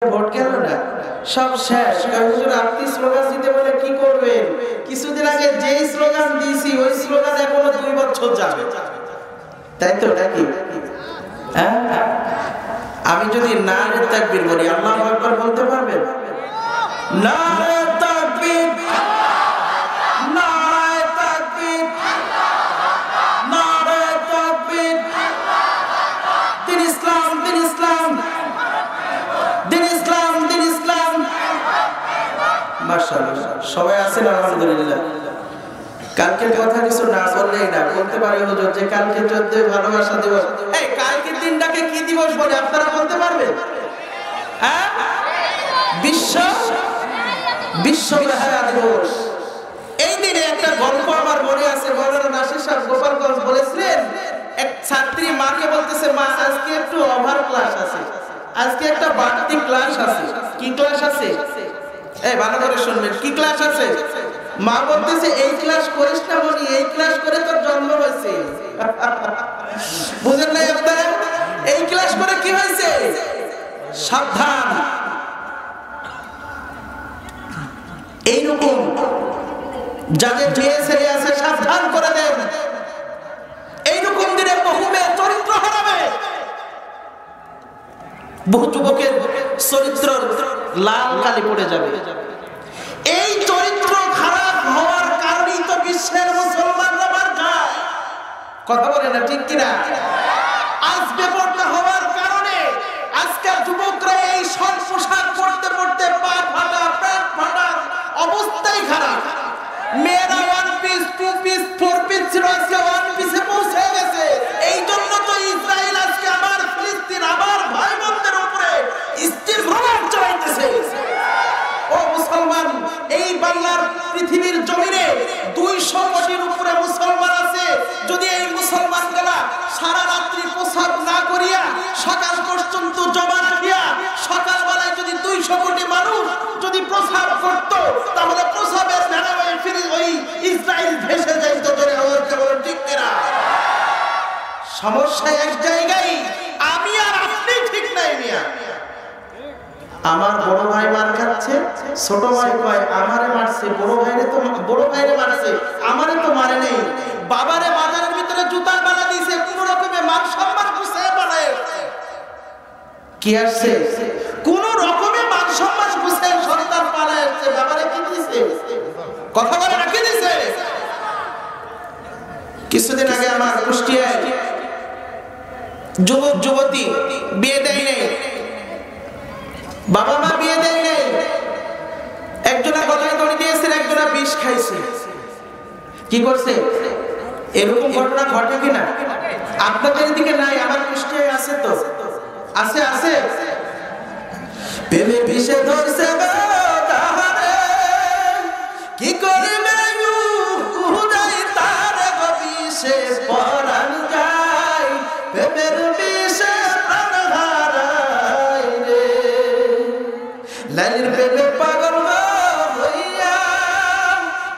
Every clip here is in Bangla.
ভোট গেল না, সব শেষ। হুজুর আপনি স্লোগান দিতে বলে কি করবেন? কিছুদিন আগে যেই স্লোগান দিয়েছি ওই স্লোগান এখনো 2 বছর যাবে, তাই তো নাকি? হ্যাঁ, আমি যদি নারে তাকবীর বলি আল্লাহু আকবার বলতে পারবেন? নারে তাকবীর, নারে তাকবীর, নারে তাকবীর। দিন ইসলাম, দিন ইসলাম, দিন ইসলাম, দিন ইসলাম। মাশাআল্লাহ, সবাই আছেন আলহামদুলিল্লাহ। কালকের কথা কিছু না বললেই না, বলতে পারি হুজুর যে কালকে 14 ভালোবাসা দিবস। এই কালকের দিনটাকে কি দিবস বলে আপনারা বলতে পারবেন? হ্যাঁ, বিশ্ব হায়া দিবস। এই দিনে একটা গল্প আমার মনে আছে, মাওলানা নাসির সাহেব গোপালগঞ্জ বলেছিলেন, এক ছাত্রী মাকে বলতেছে, মা আজকে একটু ওভার ক্লাস আছে, আজকে একটা বাড়তি ক্লাস আছে। কি ক্লাস আছে? এই ভালো করে শুনবেন, কি ক্লাস আছে? মা বলতেছে, এই ক্লাস করিস না বলি, এই ক্লাস করে তোর জন্ম হয়েছে। বুঝেন নাই আপনারা? এই ক্লাস করে কি হয়েছে? সাবধান। এইরকম যাদের মেয়ে ছেলে আছে সাবধান করে দেন। এইরকম দিনে বহু মেয়ে চরিত্র হারাবে, বহু যুবকের চরিত্র লাল কালি পড়ে যাবে। এই চরিত্র খারাপ হওয়ার কারণেই তো বিশ্বের মুসলমানরা মার খায়। কথা বলে না, ঠিক কিনা? আজ বেপরোয়া হওয়ার কারণে আজকের যুবকরা এই সব পোশাক পরতে পরতে পা ফাটা, পেট ফাটা, অবস্থাই খারাপ। মেয়েরা 1 পিস 2 পিস 4 পিস ছিল, আজকে 1 পিসে পৌঁছে গেছে। এই জন্য তো ইসরায়েল আজকে আবার ফিলিস্তিন, আবার ভাই বোনদের উপরে স্টিল ভ্রমণ চালাইতেছে। ও মুসলমান, এই বাংলার পৃথিবীর জমিনে 200 কোটির উপরে মুসলমান আছে। যদি এই মুসলমানগুলা সারা রাত্রি প্রসাব না করিয়া সকাল পর্যন্ত জমা রাখিয়া সকালবেলায় যদি 200 কোটি মানুষ যদি প্রসাব করত, তাহলে প্রসাবের ভেড়ায় ফিরে ওই ইসরায়েল ভেসে যাইত। ধরে হচ্ছে বলে ঠিক কিনা? সমস্যা এক জায়গায়, আমি আর আপনি ঠিক নাই মিয়া। আমার বড় ভাই মার খাচ্ছে, ছোট ভাই কয় আমারে মারছে, বড় ভাইরে মারছে, আমারে তো মারে নেই। বাবারে বাজারের ভিতরে জুতার বালা দিয়েছে, কোন রকমে মান সম্মান গুছিয়ে বানায় কি আসছে, কোন রকমে মান সম্মান গুছিয়ে সন্তান পালায় আসছে। বাবারে কি দিয়েছে? কথা বলে না, কি দিয়েছে? কিছুদিন আগে আমার কুষ্টিয়ায় যুবক যুবতী বিয়ে দেয় নেই, বাবা মা বিয়ে দেয় নেই। একজনা গলায় দড়ি দিয়েছে, একজনা বিষ খাইছে। কি করছে? এরকম ঘটনা ঘটে কিনা? আপনাদের দিকে নাই, আমার কুষ্টিয়ায় আছে তো, আছে আছে। প্রেমে বিষে ধরছে তাহারে, কি করিবে উহুদাই তারে গো বিষে পরাণ যায়, প্রেমের বিষে প্রাণ হারায় রে। লালির প্রেমে পাগল হইয়া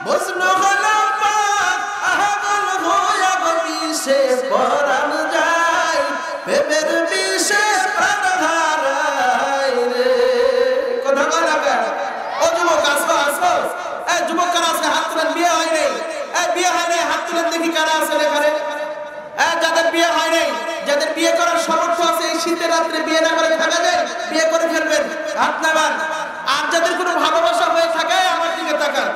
মজনু হলো পাগল হইয়া গো বিষে পরাণ যায়, প্রেমের বিষে প্রাণ হারায় রে। কথা কয় না কেন? ও যুবক আসো আসো, এই যুবক কারা আছে হাত তুলেন। বিয়ে হয় নাই, এই বিয়ে হয় নাই হাত তুলেন দেখি কারা আছে এখানে। যাদের বিয়ে হয় নাই, যাদের বিয়ে করার সামর্থ্য আছে, এই শীতের রাত্রে বিয়ে না করে থাকা যায়, বিয়ে করে ফেলবেন, হাত নামান। আর যাদের কোনো ভালোবাসা হয়ে থাকে আমার দিকে তাকান।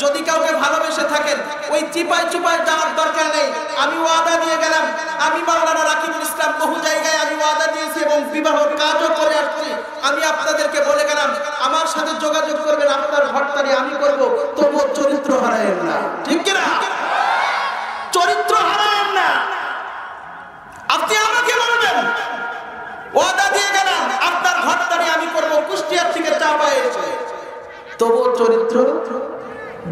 যদি কাউকে ভালোবেসে থাকেন, ওই চিপায় চুপায় যাওয়ার দরকার নেই। আমি ওয়াদা দিয়ে গেলাম, আমি মাওলানা রাকিবুল ইসলাম বহু জায়গায় আমি ওয়াদা দিয়েছি এবং বিবাহ কাজও করে আসছি। আমি আপনাদেরকে বলে গেলাম, আমার সাথে যোগাযোগ করবেন, আপনার ঘরটারি আমি করব, তবুও চরিত্র হারায়েন না, ঠিক কিনা? চরিত্র হারায়েন না। আপনি আমাকে বলবেন, ওয়াদা দিয়ে গেলাম আপনার ঘরটারি আমি করব, কুষ্টিয়ার থেকে চাপায় এসে, তবুও চরিত্র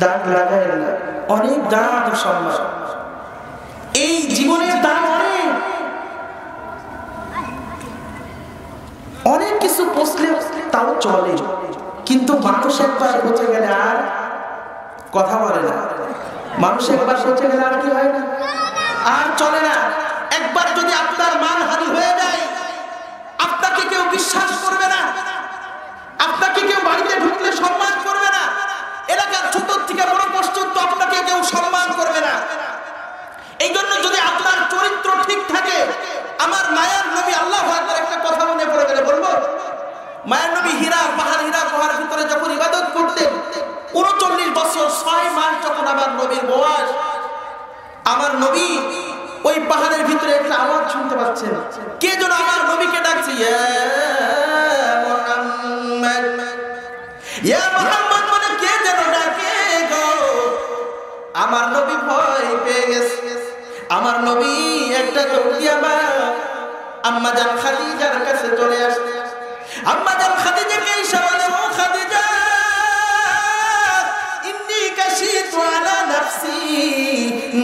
দাগ লাগায় না। অনেক দাম সম্মান, এই জীবনের দাম অনেক। অনেক কিছু পৌঁছলে তাও চলে, কিন্তু মানুষ একবার পৌঁছে গেলে আর কথা বলে না। মানুষ একবার পৌঁছে গেলে আর কি হয় না, আর চলে না। একবার যদি আপনার মানহানি হয়ে যায়, আপনাকে কেউ বিশ্বাস করবে না। মায়ের নবী হীরা গুহার ভিতরে যখন ইবাদত করতেন ৩৯ বছর ৬ মাস যখন আমার নবীর বয়স, আমার নবী ওই পাহাড়ের ভিতরে একটা আওয়াজ শুনতে পাচ্ছেন, কে যেন আমার নবীকে ডাকছে, ইয়া মুহাম্মদ, ইয়া মুহাম্মদ বলে কে যেন ডাকে গো। আমার নবী ভয় পেয়ে গেছে। আমার নবী একটা দৌড়ি আমার আম্মা জান খাদিজার কাছে চলে আসে। আম্মা জান খাদিজাকে ইশারা করে, ও খাদিজা, ইন্নী কাশিতু আলা নাফসি,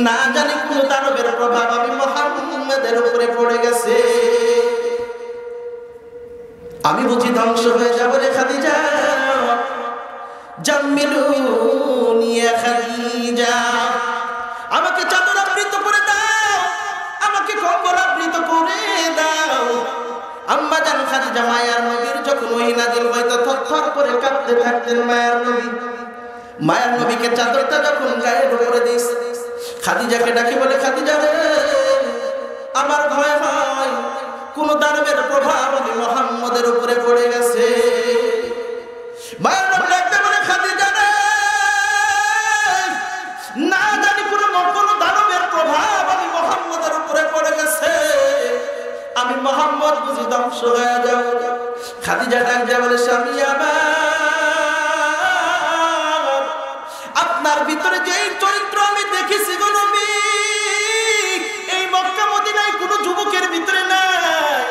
না জানি কোন দানবের প্রভাব আমি মুহাম্মাদের উপরে পড়ে গেছে, আমি বুঝি ধ্বংস হয়ে যাব রে খাদিজা। জাম্মিলুনি ইয়া খাদিজা, আমাকে চাদর আবৃত করে দাও, আমাকে কম্বল আবৃত করে দাও। আম্মা জান খাদিজা মায়ার নবীর যখন ওহী নাযিল হইতো থরথর করে কাঁপতে থাকতেন মায়ার নবী। মায়ার নবীকে চাদরটা যখন গায়ের উপরে দিস, খাদিজাকে ডাকি বলে, খাদিজা রে, আমার ভয় হয় কোন দানবের প্রভাব আমি মুহাম্মদের উপরে পড়ে গেছে। মায়ার নবী ডাকতে বলে, খাদিজা রে, না জানি কোন দানবের প্রভাব আমি মুহাম্মদের উপরে পড়ে গেছে, আমি মুহাম্মদ বুঝি ধ্বংস হয়ে যাব। খাদিজা ডাক যা বলে, স্বামী আমার, আপনার ভিতরে যে চরিত্র আমি দেখেছি গো নবী, এই মক্কা মদিনায় কোন যুবকের ভিতরে নাই।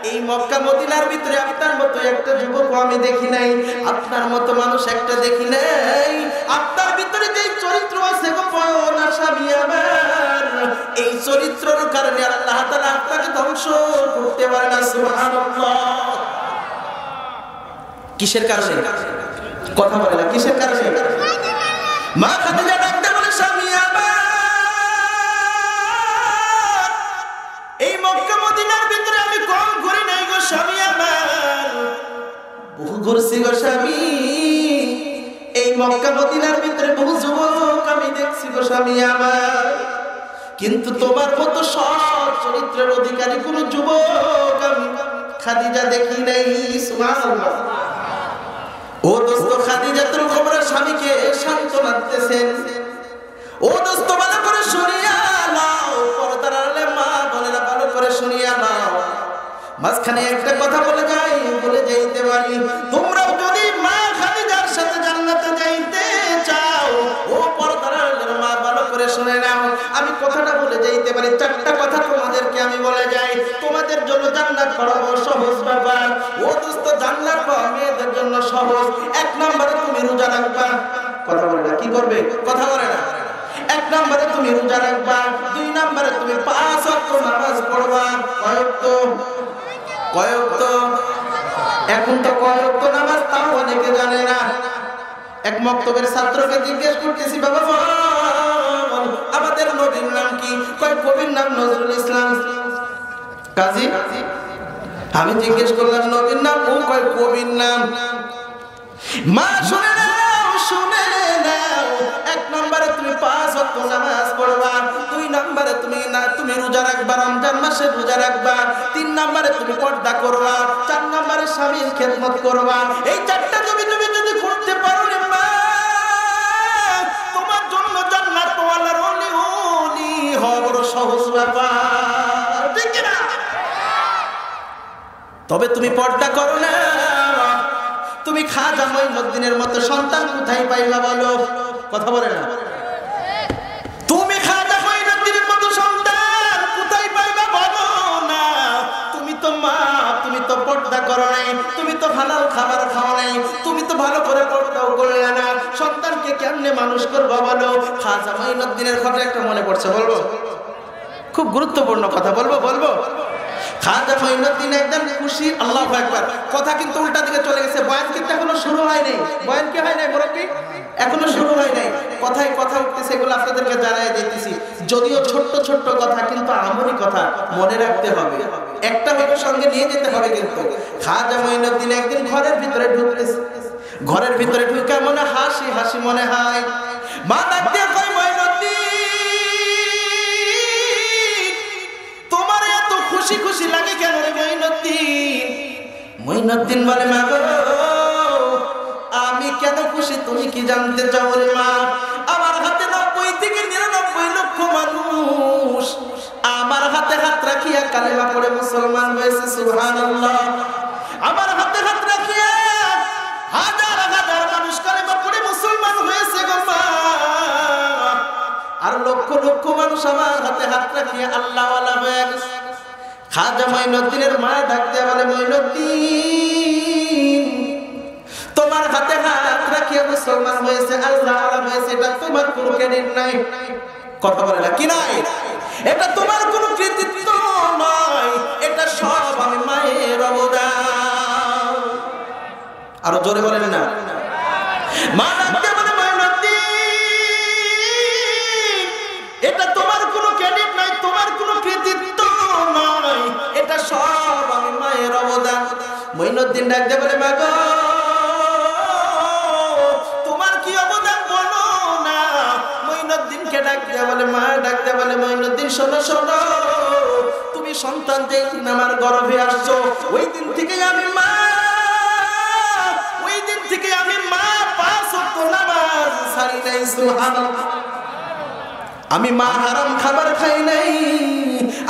এই মক্কা মদিনার ভিতরে আপনার মতো একটা যুবক আমি দেখি নাই, আপনার মতো মানুষ একটা দেখি নাই। আপনার ভিতরে যে চরিত্র আছে গো পয়না স্বামী আমার, এই চরিত্রের কারণে আল্লাহ তাআলা আপনাকে ধ্বংস করতে পারে না। সুবহানাল্লাহ। কিসের কারণে? কথা বলে না, কিসের কারণে? মা খাদিজা ডাকতে বলে, স্বামী আমার, এই মক্কা মদিনার ভিতরে আমি কম ঘুরি নাই গো স্বামী আমার, বহু ঘুরছি গো স্বামী। এই মক্কা মদিনার ভিতরে বহু যুবক আমি দেখছি গো স্বামী আমার, কিন্তু তোমার মতো সৎ চরিত্রের অধিকারী কোন যুবক আমি খাদিজা দেখি নাই। সুবহানাল্লাহ। ও দোস্ত, খাদিজাতুল কুবরা স্বামীকে সান্ত্বনা দিতেছেন। ও দোস্ত, ভালো করে শুনিয়া নাও, পর্দার আড়ালে মা বোনেরা ভালো করে শুনিয়া নাও। মাঝখানে একটা কথা বলে যাইতে পারি, তোমরাও যদি মা খাদিজার সাথে জান্নাতে যাইতে চাও, ও পর্দার আড়ালের মা ভালো করে শুনে নাও, আমি কথাটা বলে যাইতে পারি। 4টা কথা তোমাদেরকে আমি বলে যাই, তোমাদের জন্য জান্নাত পাওয়া সহজ ব্যাপার। ও দোস্ত, জান্নাত পাওয়া মেয়েদের জন্য সহজ। 1 নম্বরে তুমি রোজা রাখবা। কথা বলে না, কি করবে? কথা বলে না। 1 নম্বরে তুমি রোজা রাখবা, 2 নম্বরে তুমি 5 ওয়াক্ত নামাজ পড়বা। কয়ক্ত? এখন তো কয়ক্ত নামাজ তাও অনেকে জানে না। এক মক্তবের ছাত্রকে জিজ্ঞেস করতেছি, বাবা আমাদের নবীর নাম কি? কয় কবির নাম নজরুল ইসলাম। কাজী আমি জিজ্ঞেস করলাম নবীর নাম, ও কয় কবির নাম। মা শুনে নাও, শুনে নাও, 1 নম্বরে তুমি 5 ওয়াক্ত নামাজ পড়বা, 2 নম্বরে তুমি রোজা রাখবা, রমজান মাসে রোজা রাখবা, 3 নম্বরে তুমি পর্দা করবা, 4 নম্বরে স্বামীর খেদমত করবা। এই 4টা তুমি যদি করতে পারো রে মা, তোমার জন্য জান্নাত ওয়ালার ওলি হওয়া বড় সহজ ব্যাপার, ঠিক না? তবে তুমি পর্দা করো না, তুমি খাজা মঈনুদ্দিনের মতো সন্তান কোথায় পাইবা বলো? কথা বলে না। তুমি খাজা মঈনুদ্দিনের মতো সন্তান কোথায় পাইবা বলো না? তুমি তো মা, তুমি তো পর্দা করো নাই, তুমি তো হালাল খাবার খাও নাই, তুমি তো ভালো করে পর্দাও করলে না, সন্তানকে কেমনে মানুষ করবা বলো? খাজা মঈনুদ্দিনের কথা একটা মনে পড়ছে, বলবো? খুব গুরুত্বপূর্ণ কথা, বলবো। খাজা মঈনুদ্দিন একদম খুশি। আল্লাহু আকবার। কথা কিন্তু উল্টা দিকে চলে গেছে। বয়ান কিন্তু এখনো শুরু হয় নাই। বয়ান কি হয় নাই মুরব্বি? এখনো শুরু হয় নাই। কথায় কথা উঠতেছে, এগুলো আপনাদেরকে জানাই দিতেছি। যদিও ছোট্ট ছোট্ট কথা, কিন্তু আমলি কথা মনে রাখতে হবে, একটা হয়তো সঙ্গে নিয়ে যেতে হবে। কিন্তু খাজা মঈনুদ্দিন একদিন ঘরের ভিতরে ঢুকতেছে। ঘরের ভিতরে ঢুকে মনে হাসি হাসি মনে হয়। মা ডাক দিয়ে কয়, মঈনুদ্দিন, তোমার এত খুশি খুশি লাগে কেন রে মঈনুদ্দিন? মঈনুদ্দিন বলে মা গো আমি কেন খুশি তুমি কি জানতে চাও রে মা? আমার হাতে 90 থেকে 99 লক্ষ মানুষ আমার হাতে হাত রাখিয়া কালেমা পড়ে মুসলমান হয়েছে। সুবহানাল্লাহ। আমার হাতে হাত রাখিয়া হাজার হাজার মানুষ কালেমা পড়ে মুসলমান হয়েছে গো মা। আর লক্ষ লক্ষ মানুষ আমার হাতে হাত রাখিয়া আল্লাহওয়ালা হয়ে গেছে। খাজা মঈনুদ্দিনের মা ডাকতে বলে মঈনুদ্দিন তোমার হাতে হাত রাখিয়া মুসলমান হয়েছে আল্লাহওয়ালা হয়েছে, এটা তোমার কোনো ক্রেডিট নাই। কথা বলে না কি নাই? এটা তোমার কোনো কৃতিত্ব নয়, এটা সব আমি মায়ের অবদান। আরো জোরে বলেন না। মা ডাকতে বলে মঈনুদ্দিন এটা তোমার কোনো ক্রেডিট নাই, তোমার কোনো কৃতিত্ব নয়, এটা সব আমি মায়ের অবদান। মঈনুদ্দিন ডাকতে বলে মা গো তোমার কি অবদান বলো না। মঈনুদ্দিনকে ডাকতে বলে মা ডাকতে বলে মঈনুদ্দিন শোনো শোনো তুমি সন্তান যেদিন আমার গর্ভে আসছো ওই দিন থেকে আমি মা, ওই দিন থেকে আমি মা 5 ওয়াক্ত নামাজ ছাড়ি নাই। সুবহানাল্লাহ। আমি মা হারাম খাবার খাই নাই।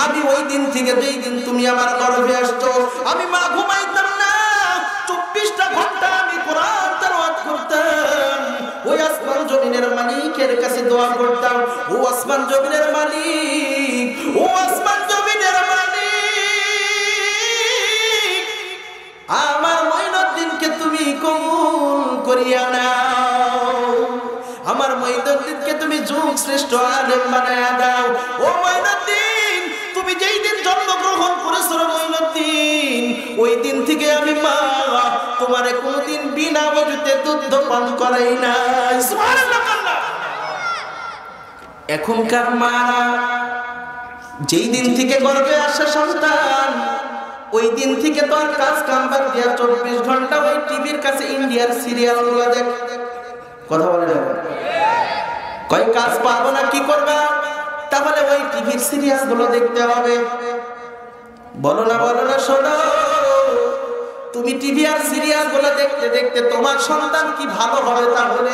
আমি ওই দিন থেকে যেই দিন তুমি আমার গর্ভে আসছো আমি মা ঘুমাইতাম না, 24টা ঘন্টা আমি কোরআন তেলাওয়াত করতাম। ওই আসমান জমিনের মালিকের কাছে দোয়া করতাম, ও আসমান জমিনের মালিক, ও আসমান জমিনের মালিক আমার মঈনুদ্দিনকে তুমি কবুল করিয়া নাও, আমার মঈনুদ্দিনকে তুমি যুগ শ্রেষ্ঠ আলেম বানায়া দাও। ও মঈনুদ্দিন তুমি যেই দিন জন্মগ্রহণ করেছো মঈনুদ্দিন ওই দিন থেকে আমি মা তোমারে কোনদিন বিনা অজুতে দুধ পান করাই নাই। সুবহানাল্লাহ। এখনকার মা যেই দিন থেকে গর্ভে আসা সন্তান ওই দিন থেকে তো আর কাজ কাম বাদ দিয়া 24 ঘন্টা ওই টিভির কাছে ইন্ডিয়ার সিরিয়ালগুলো দেখ। কথা বলে না কই কাজ পাবো না কি করবা? তাহলে ওই টিভির সিরিয়ালগুলো দেখতে হবে। বলো না শোনো তুমি টিভি আর সিরিয়ালগুলো দেখতে দেখতে তোমার সন্তান কি ভালো হবে? তাহলে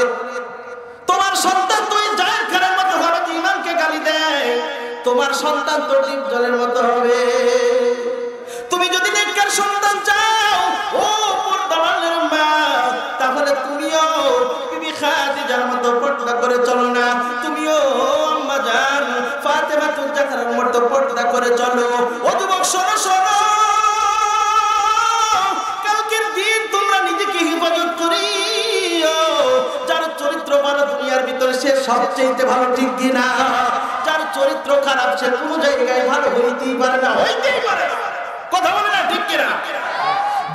তোমার সন্তান তো ওই জায়ের খানের মতো হবে, ইমামকে গালি দেয়, তোমার সন্তান তো ডিপ জলের মতো হবে। তুমি যদি নেককার সন্তান চাও ও পর্দাওয়ালের মা তাহলে তুমিও বিবি খাদিজার মতো পর্দা করে চলো না, তুমিও আম্মা জান ফাতেমাতুল জাহরার মতো পর্দা করে চলো। ও যুবক শোনো শোনো কালকের দিন তোমরা নিজেকে হেফাজত করিও। যার চরিত্র ভালো দুনিয়ার ভিতরে সে সবচেয়ে ভালো, ঠিক কিনা? যার চরিত্র খারাপ সে কোনো জায়গায় ভালো হইতেই পারে না, হইতেই পারে না। কথা বলে না ঠিক কিনা?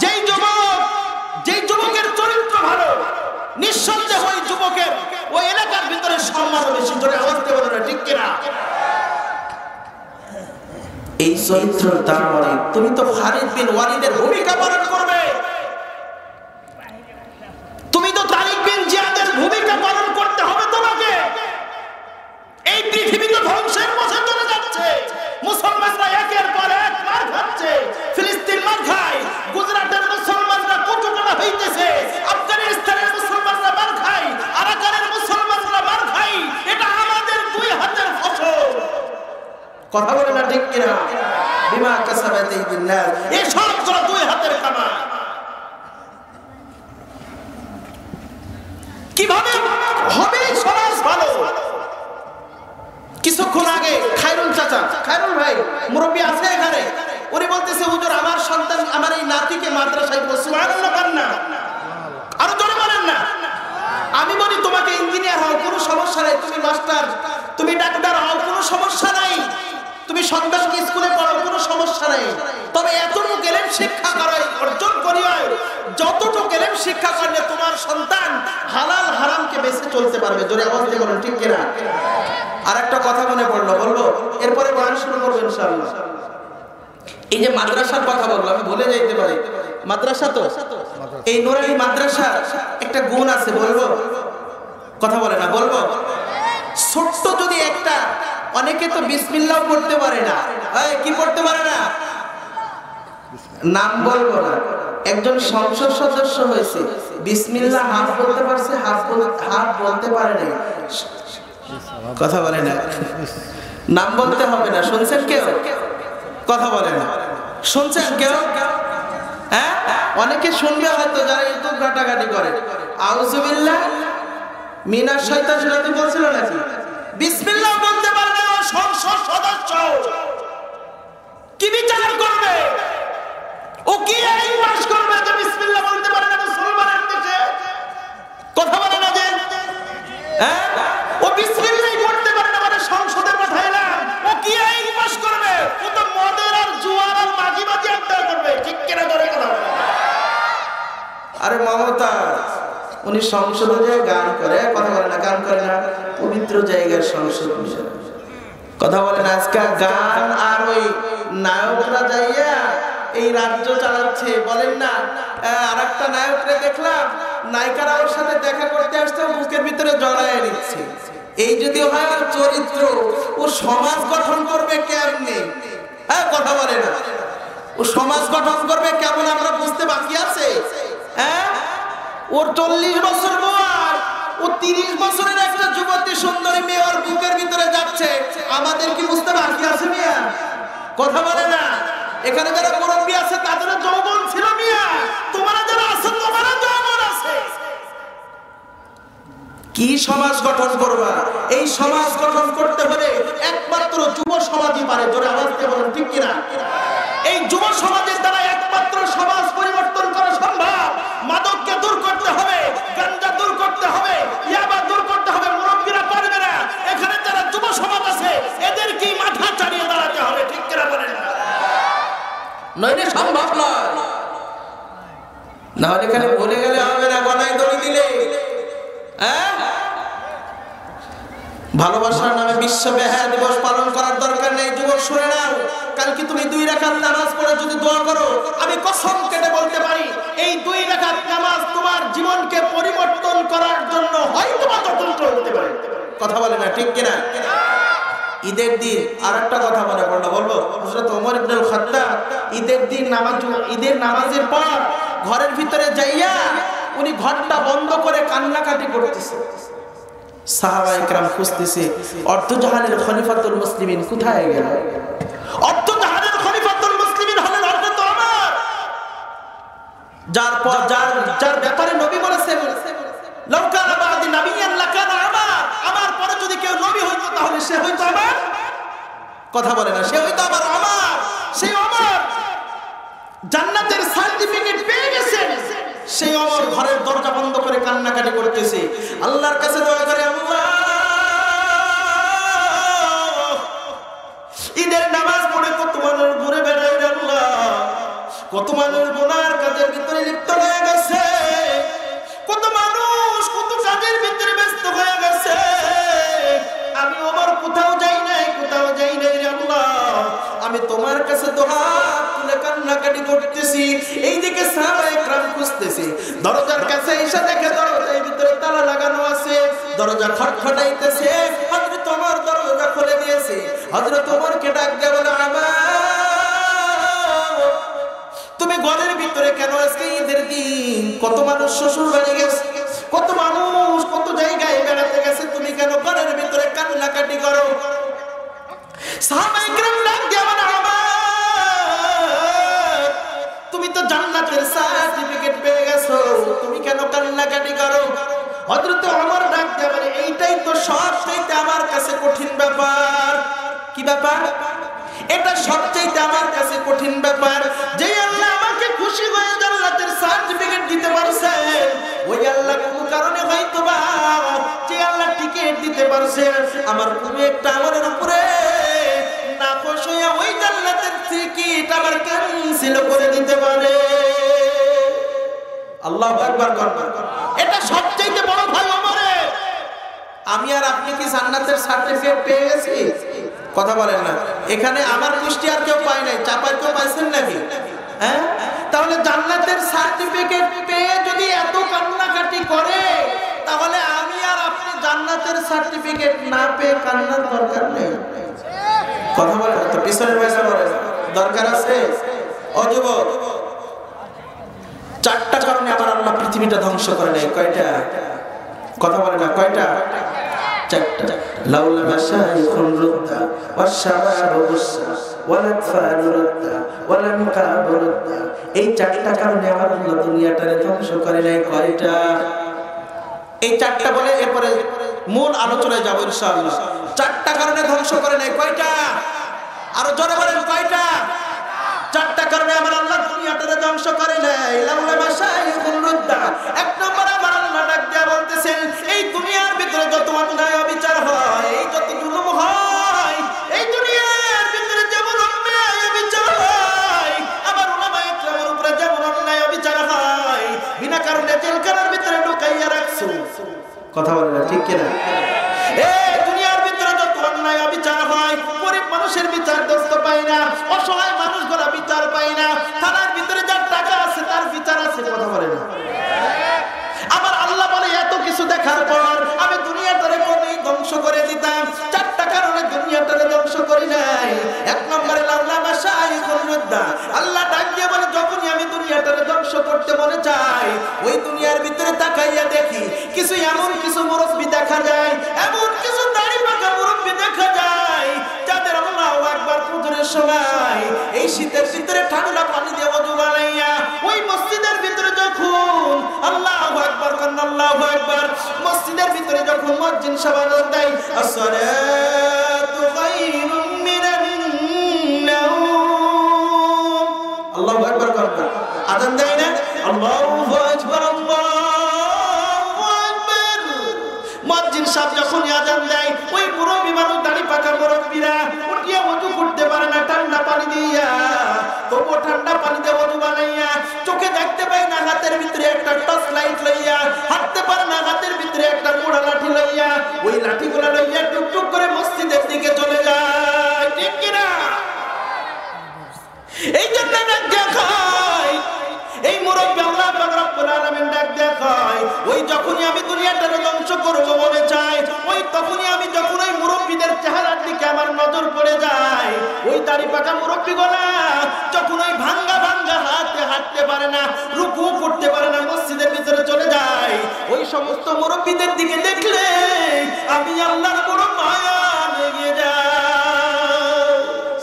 যেই যুবকের চরিত্র ভালো নিঃসন্দেহে ওই যুবকের ওই এলাকার ভিতরে সম্মান বেশি। জোরে আওয়াজ দিয়ে বলে না ঠিক কিনা? এই চরিত্র তার মানে তুমি তো খালিদ বিন ওয়ালিদের ভূমিকা পালন করবে, তুমি তো তারিক বিন জিয়াদের ভূমিকা পালন করতে হবে তোমাকে। এই পৃথিবী তো ধ্বংসের পথে চলে যাচ্ছে, মুসলমানরা একের পর এক মার খাচ্ছে। ফিলিস্তিন মার খায়, গুজরাটের মুসলমানরা কটুকটা হইতেছে, আফগানিস্তানের মুসলমানরা মার খায়, আরাকানের মুসলমানরা মার খায়। এটা আমাদের 2 হাতের ফসল। কথা বলে না ঠিক কিনা? বিমা কাসাবাত আইদিন নাস, এই সব 2 হাতের কামাই। কিভাবে হবে সমাজ ভালো? কিছুক্ষণ আগে খায়রুল চাচা, খায়রুল ভাই মুরব্বী আছে এখানে, উনি বলতেছে হুজুর আমার সন্তান আমার এই নাতিকে মাদ্রাসায় পড়ছে। সুবহানাল্লাহ পান না? আরো জোরে বলেন না। আমি বলি তোমাকে ইঞ্জিনিয়ার হও কোনো সমস্যা নাই, তুমি মাস্টার তুমি ডাক্তার হও কোনো সমস্যা নাই, তুমি সন্তানকে স্কুলে পড়াও কোনো সমস্যা নাই। তবে এতটুকু এলেম শিক্ষা করাই অর্জন করিও, যতটুকু এলেম শিক্ষা করলে তোমার সন্তান হালাল হারামকে বেঁচে চলতে পারবে। জোরে আওয়াজ দিয়ে বলেন ঠিক কিনা? আর একটা কথা মনে পড়লো, বলবো এরপরে বয়ান শুরু করবো ইনশাআল্লাহ। এই যে মাদ্রাসার কথা বলবো, আমি ভুলে যাইতে পারি, মাদ্রাসা তো এই নুরানি মাদ্রাসা একটা গুণ আছে, বলবো? কথা বলে না, বলবো? ছোট্ট যদি একটা, অনেকে তো বিসমিল্লাহ পড়তে পারে না, কি পড়তে পারে না? নাম বলবো না, একজন সংসদ সদস্য হয়েছে, বিসমিল্লাহ হাফ বলতে পারছে, হাফ বলতে পারে না। কথা বলে না, নাম বলতে হবে না। শুনছেন কেউ? কথা বলে না। শুনছেন কেউ? হ্যাঁ, অনেকে শুনবে হয়তো যারা ইউটিউব ঘাটাঘাটি করে। আউযুবিল্লাহ মিনাশ শাইতানির রাজিম বলছিল নাকি? বিসমিল্লাহ বলতে পারে না সংসদ সদস্য, কি বিচার করবে? ও কি আইন পাস করবে যে বিসমিল্লাহ বলতে পারে না মুসলমানের দেশে? কথা বলে না যে, হ্যাঁ, ও বিসমিল্লাহ করতে পারে না মানে সংসদে পাঠাইলাম, ও কি আইন পাস করবে? ও তো মদের আর জুয়ার আর মাঝি মাঝি আড্ডা করবে। ঠিক কিনা ধরে কথা বলে? আরে মমতা উনি সংসদে যে গান করে, কথা বলে না, গান করে না, পবিত্র জায়গার সংসদ মিশন। কথা বলে না। আজকে গান আর ওই নায়করা যাইয়া এই রাজ্য চালাচ্ছে। বলেন না, আর একটা নায়করে দেখলাম, নায়িকারা ওর সাথে দেখা করতে আসছে, বুকের ভিতরে জড়ায় নিচ্ছে। এই যদি হয় ওর চরিত্র, ও সমাজ গঠন করবে কেমনে? হ্যাঁ, কথা বলে না, ও সমাজ গঠন করবে কেমন আমরা বুঝতে বাকি আছে? হ্যাঁ, ওর 40 বছর বয়স, ও 30 বছরের একটা যুবতী সুন্দরী মেয়ে ওর বুকের ভিতরে যাচ্ছে, আমাদের কি বুঝতে বাকি আছে মিয়া? কথা বলে না। এখানে যারা মুরব্বী আছে তাদের যৌবন ছিল মিয়া, তোমরা যারা আছো তোমারও যৌবন আছে। কি সমাজ গঠন করবা? এই সমাজ গঠন করতে হলে একমাত্র যুব সমাজই পারে। জোরে আওয়াজ দিয়ে বলেন ঠিক কিনা? এই যুব সমাজের দ্বারা একমাত্র সমাজ পরিবর্তন করা সম্ভব। মাদককে দূর করতে হবে, গাঞ্জা দূর করতে হবে, ইয়াবা দূর করতে হবে। মুরব্বীরা পারবে না। এখানে যারা যুব সমাজ আছে এদেরকে মাথা চালিয়ে দাঁড়াতে হবে। ঠিক কিনা বলেন? নইলে সম্ভব নয়। না হলে এখানে বলে গেলে হবে না, গলায় দড়ি দিলে। হ্যাঁ, ভালোবাসার নামে বিশ্ব বেহায়া দিবস পালন করার দরকার নেই। যুবক শুনে নাও, কালকে তুমি 2 রাকাত নামাজ পড়ে যদি দোয়া করো, আমি কসম কেটে বলতে পারি এই 2 রাকাত নামাজ তোমার জীবনকে পরিবর্তন করার জন্য হয়তো বা যথেষ্ট হতে পারে। কথা বলে না ঠিক কিনা? ঈদের দিন আরেকটা কথা মনে পড়লো, বলবো। হযরত ওমর ইবনে খাত্তাব ঈদের দিন ঈদের নামাজের পর ঘরের ভিতরে যাইয়া উনি ঘরটা বন্ধ করে কান্নাকাটি করতেছে। সাহাবায়ে কেরাম খুঁজতেছে অর্ধজাহানের খলিফাতুল মুসলিমিন কোথায় গেল? অর্ধজাহানের খলিফাতুল মুসলিমিন হলেন হযরত ওমর, যার ব্যাপারে নবী বলেছেন লাউ কানা বাদি নাবিয়ান লাকানা ওমর, আমার পরে যদি কেউ নবী হইতো তাহলে সে হইতো আমার। কথা বলে না, সে হইতো আমার ওমর। সেই ওমর জান্নাতের সার্টিফিকেট পেয়ে গেছেন। সেই ওমর ঘরের দরজা বন্ধ করে কান্নাকাটি করতেছে, আল্লাহর কাছে দোয়া করে, আল্লাহ ঈদের নামাজ পড়ে কত মানুষ ঘুরে বেড়ায়, আল্লাহ কত মানুষ গুনার কাজের ভিতরে লিপ্ত হয়ে গেছে, কত মানুষ কত কাজের ভিতরে ব্যস্ত হয়ে গেছে। আমি ওমর কোথাও যাই নাই রে আল্লাহ, আমি তোমার কাছে দুহাত তুলে কান্নাকাটি করতেছি। এইদিকে সাহাবায়ে কেরাম খুঁজতেছি, দরজার কাছে এসে দেখে দরজার ভিতরে তালা লাগানো আছে, দরজা খটখটাইতেছে। হযরত ওমর দরজা খুলে দিয়েছে। হযরত ওমরকে ডাক দিয়ে বলে, তুমি ঘরের ভিতরে কেন? আজকে ঈদের দিন, কত মানুষ শ্বশুর বাড়ি গেছে, কত মানুষ কত জায়গায় বেড়াতে গেছে, তুমি কেন ঘরের ভিতরে কান্নাকাটি করো? সাহাবায়ে কেরাম ডাক দিয়ে বলে, তুমি তো জান্নাতের সার্টিফিকেট পেয়ে গেছো, তুমি কেন কান্নাকাটি করো? হযরত ওমর ডাক দিয়ে বলে, এইটাই তো সবচেয়ে আমার কাছে কঠিন ব্যাপার। কি ব্যাপার? এটা সবচেয়ে আমার কাছে কঠিন ব্যাপার। যে আল্লাহ আমাকে খুশি হয়ে জান্নাতের সার্টিফিকেট দিতে পারছে, ওই আল্লাহ কোন কারণে হয়তোবা যে আল্লাহ টিকিট দিতে পারছে, আমার কোনো একটা আমলের উপরে নাখোশ হয়ে ওই জান্নাতের টিকিট আমার ক্যান্সেল করে দিতে পারে। আল্লাহু আকবার। এটা সবচেয়ে বড় ভাই ওমরের। আমি আর আপনি কি জান্নাতের সার্টিফিকেট পেয়ে গেছি? কথা বলেন না। এখানে আমার পুষ্টি আর কেউ পায় নাই, চাপার কেউ পাইছেন নাকি? হ্যাঁ, তাহলে জান্নাতের সার্টিফিকেট পেয়ে যদি এত কান্নাকাটি করে, তাহলে আমি আর আপনি জান্নাতের সার্টিফিকেট না পেয়ে কান্নার দরকার নেই। কথা বলেন তো, পিছনের পয়সা বলেন দরকার আছে? ও যুবক, চারটা কারণে আমার আল্লাহ পৃথিবীটা ধ্বংস করে নাই। কয়টা? কথা বলে না, কয়টা? চারটা। লাউলা মাশাইখুন রুদ্দা ওয়াশশাবাবু বুসসা ওয়াল আতফালু রুদ্দা ওয়াল আমকাবু রুদ্দা। এই চারটা কারণে আমার আল্লাহ দুনিয়াটারে ধ্বংস করে নাই। কয়টা? এই চারটা বলে এরপরে মূল আলোচনায় যাব ইনশাআল্লাহ। চারটা কারণে ধ্বংস করে নাই। কয়টা? আরো জোরে বলেন, কয়টা? চারটা কারণে আমার আল্লাহ দুনিয়াটারে ধ্বংস করে নাই। লাউলা মাশাইখুন রুদ্দা। এক নম্বর আমার আল্লাহ ডাক দিয়া বলতেছেন, এই দুনিয়ার ভিতরে যত অন্যায় অবিচার হয়, এই যত জুলুম হয়, এই দুনিয়ার ভিতরে যেমন অন্যায় অবিচার হয়, আমার উলামায়ে ইকরামের উপরে যেমন অন্যায় অবিচার হয়, বিনা কারণে জেলখানার ভিতরে ঢুকাইয়া রাখছো। কথা বলে না, ঠিক কিনা? এই দুনিয়ার ভিতরে যত অন্যায় অবিচার হয়, গরিব মানুষের বিচার দোস্ত পায় না, অসহায় মানুষগুলো বিচার পায় না, থানার ভিতরে যার টাকা আছে তার বিচার আছে। কথা বলে না। আমার আল্লাহ বলে এত কিছু দেখার পর আমি দুনিয়াটারে কবেই ধ্বংস করে দিতাম। চারটা কারণে দুনিয়াটারে ধ্বংস করি নাই। এক নম্বরে লাউলা মাশাইখুন রুদ্দা। আল্লাহ ডাক দিয়ে বলে, যখনই আমি দুনিয়াটারে ধ্বংস করতে মনে চাই, ওই দুনিয়ার ভিতরে তাকাইয়া দেখি কিছু এমন কিছু মুরব্বি দেখা যায়, এমন কিছু দাড়ি পাকা মুরব্বি দেখা যায়, যাদের আল্লাহু আকবার ফজরের সময় এই শীতের ভিতরে ঠান্ডা পানি দিয়ে ওযু বানাইয়া ওই মসজিদের ভিতরে যখন আল্লাহু আকবার কান আল্লাহু আকবার মসজিদের ভিতরে যখন মুয়াজ্জিন সাহায্য দেয়, আসসালাতু খায়রুম মিনান নাওম, আল্লাহু আকবার কান আযান দেয় না, আল্লাহু আকবার আল্লাহু আকবার। মুয়াজ্জিন সাহেব যখন আযান দেয়, ওই মুরব্বি মানুষ দাড়ি পাকা মুরব্বিরা উঠিয়া ওযু করতে পারে না ঠান্ডা পানি দিয়া, তবু ঠান্ডা পানি দিয়ে ওযু বানাইয়া, চোখে দেখতে পাই না, হাতের ভিতরে একটা টর্চ লাইট লইয়া, হাঁটতে পারে না, হাতের ভিতরে একটা মোড়া লাঠি লইয়া, ওই লাঠিগুলা লইয়া টুকটুক করে মসজিদের দিকে চলে যায়। ঠিক কিনা? এই জন্য ডাক দেখায় এই মুরব্বি আল্লাহ পাক রব্বুল আলামিন ডাক দেখায়, ওই যখনই আমি দুনিয়াটারে ধ্বংস করব মনে চাই, ওই তখনই আমি যখন ওই মুরব্বিদের চেহারার দিকে আমার নজর পড়ে যায়, ওই দাড়ি পাকা মুরব্বিগুলা যখন ওই ভাঙ্গা ভাঙ্গা হাতে হাঁটতে পারে না, রুকু করতে পারে না, মসজিদের ভিতরে চলে যায়, ওই সমস্ত মুরব্বিদের দিকে দেখলে আমি আল্লাহর বড় মায়া লেগে যায়।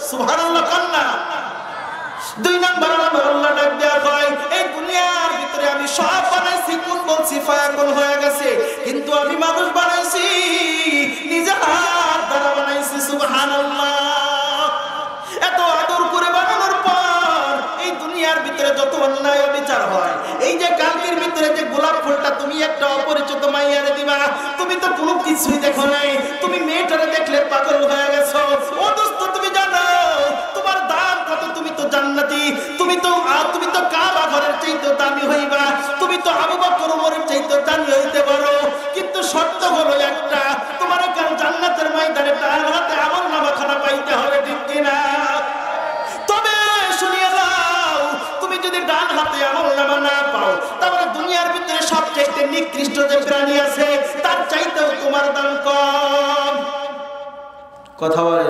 সুবহানাল্লাহ কান্না। দুই নাম্বার আমার আল্লাহ ডাক দেয়া হয়, এই দুনিয়ার ভিতরে আমি সব বানাইছি, কোন বলছি ফায়াকুন হয়ে গেছে, কিন্তু আমি মানুষ বানাইছি নিজে হাত দ্বারা বানাইছি। সুবহানাল্লাহ। এত আদর করে বানানোর পর এই দুনিয়ার ভিতরে যত অন্যায় অবিচার হয়, এই যে কালকের ভিতরে যে গোলাপ ফুলটা তুমি একটা অপরিচিত মাইয়ারে দিবা, তুমি তো কোনো কিছুই দেখো নাই, তুমি মেয়েটারে দেখলে পাগল হয়ে গেছো। ও দোস্ত, তুমি জানো তোমার দাম কত? তুমি তো জান্নাতি, তুমি তো কাবা ঘরের চাইতে দামি হইবা, তুমি তো আবু বকর ওমরের চাইতে দামি হইতে পারো, কিন্তু শর্ত হলো একটা, তোমার কাল জান্নাতের ময়দানে তার হাতে আমলনামা খানা পাইতে হবে। ঠিক কিনা? তবে শুনিয়ে দাও, তুমি যদি ডান হাতে আমলনামা না পাও, তাহলে দুনিয়ার ভিতরে সবচেয়ে নিকৃষ্ট যে প্রাণী আছে তার চাইতেও তোমার দাম কম। কথা বলে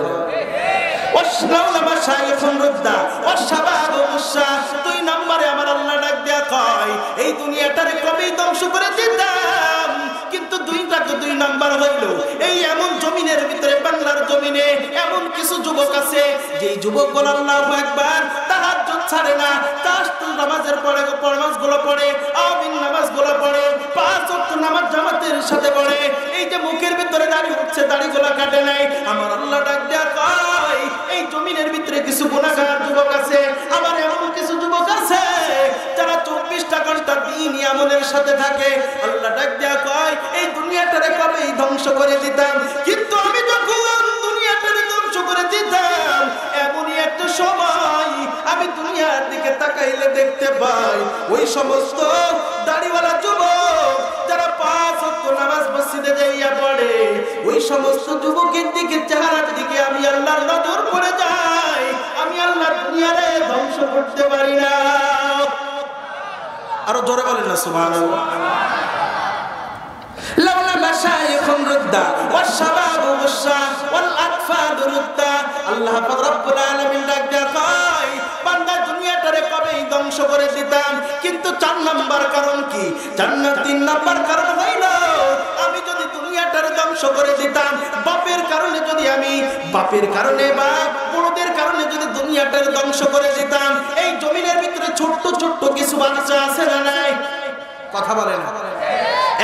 দুই নম্বরে আমার আল্লাহ ডাক দেয়া কয়, এই দুনিয়াটারে কবেই ধ্বংস করে দিতাম, কিন্তু দুই নাম্বার হইল, এই এমন জমিনের ভিতরে, বাংলার জমিনে এমন কিছু যুবক আছে, যেই যুবকগুলো আল্লাহু আকবার তাহাজ্জুদ ছাড়ে না, তাহাজ্জুদ নামাজের পড়ে, নামাজগুলো পড়ে, আমিন নামাজগুলো পড়ে, 5 ওয়াক্ত নামাজ জামাতের সাথে পড়ে, এই যে মুখের ভিতরে দাড়ি উঠছে, দাড়িগুলো কাটে নাই, আমার আল্লাহ ডাক দেয়া কয়, এই জমিনের ভিতরে কিছু গুনাহগার যুবক আছে, আমার এমন কিছু যুবক আছে যারা 24টা ঘন্টা দিনই আমলের সাথে থাকে। আল্লাহ ডাক দেয়া কয়, এই দুনিয়াটারে কবেই ধ্বংস করে দিতাম, কিন্তু আমি যখন দুনিয়াটারে ধ্বংস করে দিতাম, এমনই একটা সময় আমি দুনিয়ার দিকে তাকাইলে দেখতে পাই, ওই সমস্ত দাড়িওয়ালা যুবক যারা 5 ওয়াক্ত নামাজ মসজিদে যাইয়া পড়ে, ওই সমস্ত যুবকের দিকে, চেহারার দিকে আমি আল্লাহর নজর পড়ে যাই, আমি আল্লাহ দুনিয়ারে ধ্বংস করতে পারি না। আরো জোরে বলেন না সুবহানাল্লাহ। লাউলা মাশাইখুন রুদ্দা ওয়াশশাবাবু বুসসা ওয়াল আতফালু রুদ্দা। আল্লাহ পাক রব্বুল আলামিন ডাক দেয়া কয়, বান্দা দুনিয়াটারে কবেই ধ্বংস ধ্বংস করে দিতাম। কিন্তু 4 নাম্বার কারণ কি? 3 নাম্বার কারণ হইল আমি যদি দুনিয়াটার ধ্বংস করে দিতাম, বাপের কারণে যদি আমি বাপের কারণে বা বড়দের কারণে যদি দুনিয়াটার ধ্বংস করে দিতাম, এই জমিনের ভিতরে ছোট্ট ছোট্ট কিছু বাচ্চা আছে না নাই? কথা বলে না?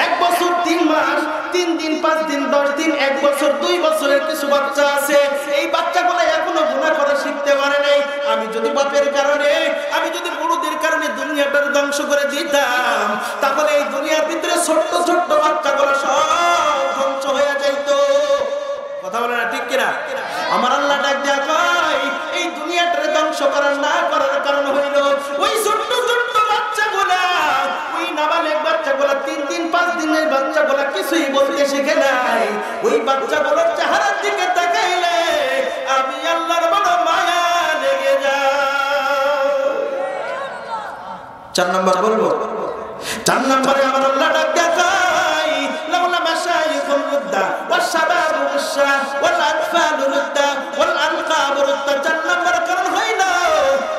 1 বছর 3 মাস 3 দিন 5 দিন 10 দিন 1 বছর 2 বছরের কিছু বাচ্চা আছে, এই বাচ্চাগুলো এখনো গুনাহ করা শিখতে পারে নাই। আমি যদি বাপের কারণে আমি যদি বড়দের কারণে দুনিয়াটার ধ্বংস করে দিতাম, তাহলে এই দুনিয়ার ভিতরে ছোট্ট ছোট্ট বাচ্চাগুলো সব ধ্বংস হয়ে যাইত। কথা বলে না? ঠিক কিনা? আমার আল্লাহ ডাক দেয়া কয় এই দুনিয়াটারে ধ্বংস করার না করার কারণ হইল ওই ছোট্ট ছোট্ট বাচ্চাগুলা, ওই নাবালেগ বাচ্চাগুলা, 3 দিন 5 দিনের বাচ্চাগুলা কিছুই বলতে শিখে নাই। ওই বাচ্চাগুলোর চেহারার দিকে তাকাইলে আমি আল্লাহর বড় মায়া লেগে যায়। 4 নাম্বার বলবো? 4 নম্বরে আমার আল্লাহ ডাক দেয়া কয় লাউলা মাশাইখুল রুদ্দা ওয়াস শাবাবু রুশা ওয়াল আতফালু রুদ্দা ওয়াল আনকাবু রুদ্দা। 4 নম্বর কারণ হইল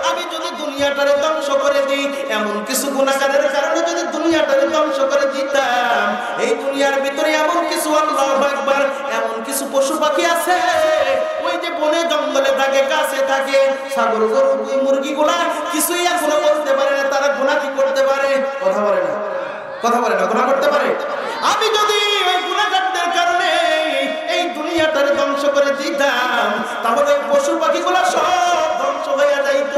আমি যদি দুনিয়াটারে ধ্বংস করে দিই, এমন কিছু গুনাহগারের কারণে যদি দুনিয়াটারে ধ্বংস করে দিতাম, এই দুনিয়ার ভিতরে এমন কিছু আল্লাহু আকবার এমন কিছু পশু পাখি আছে ওই যে বনে জঙ্গলে থাকে, গাছে থাকে, ছাগল গরু মুরগিগুলা কিছুই এখনো বলতে পারে না তারা গুনাহ কি করতে পারে। কথা বলে না? কথা বলে না? গুনাহ করতে পারে। আমি যদি ওই গুনাহগারদের কারণে এই দুনিয়াটারে ধ্বংস করে দিতাম, তাহলে পশু পাখিগুলো সব ধ্বংস হয়ে যাইত।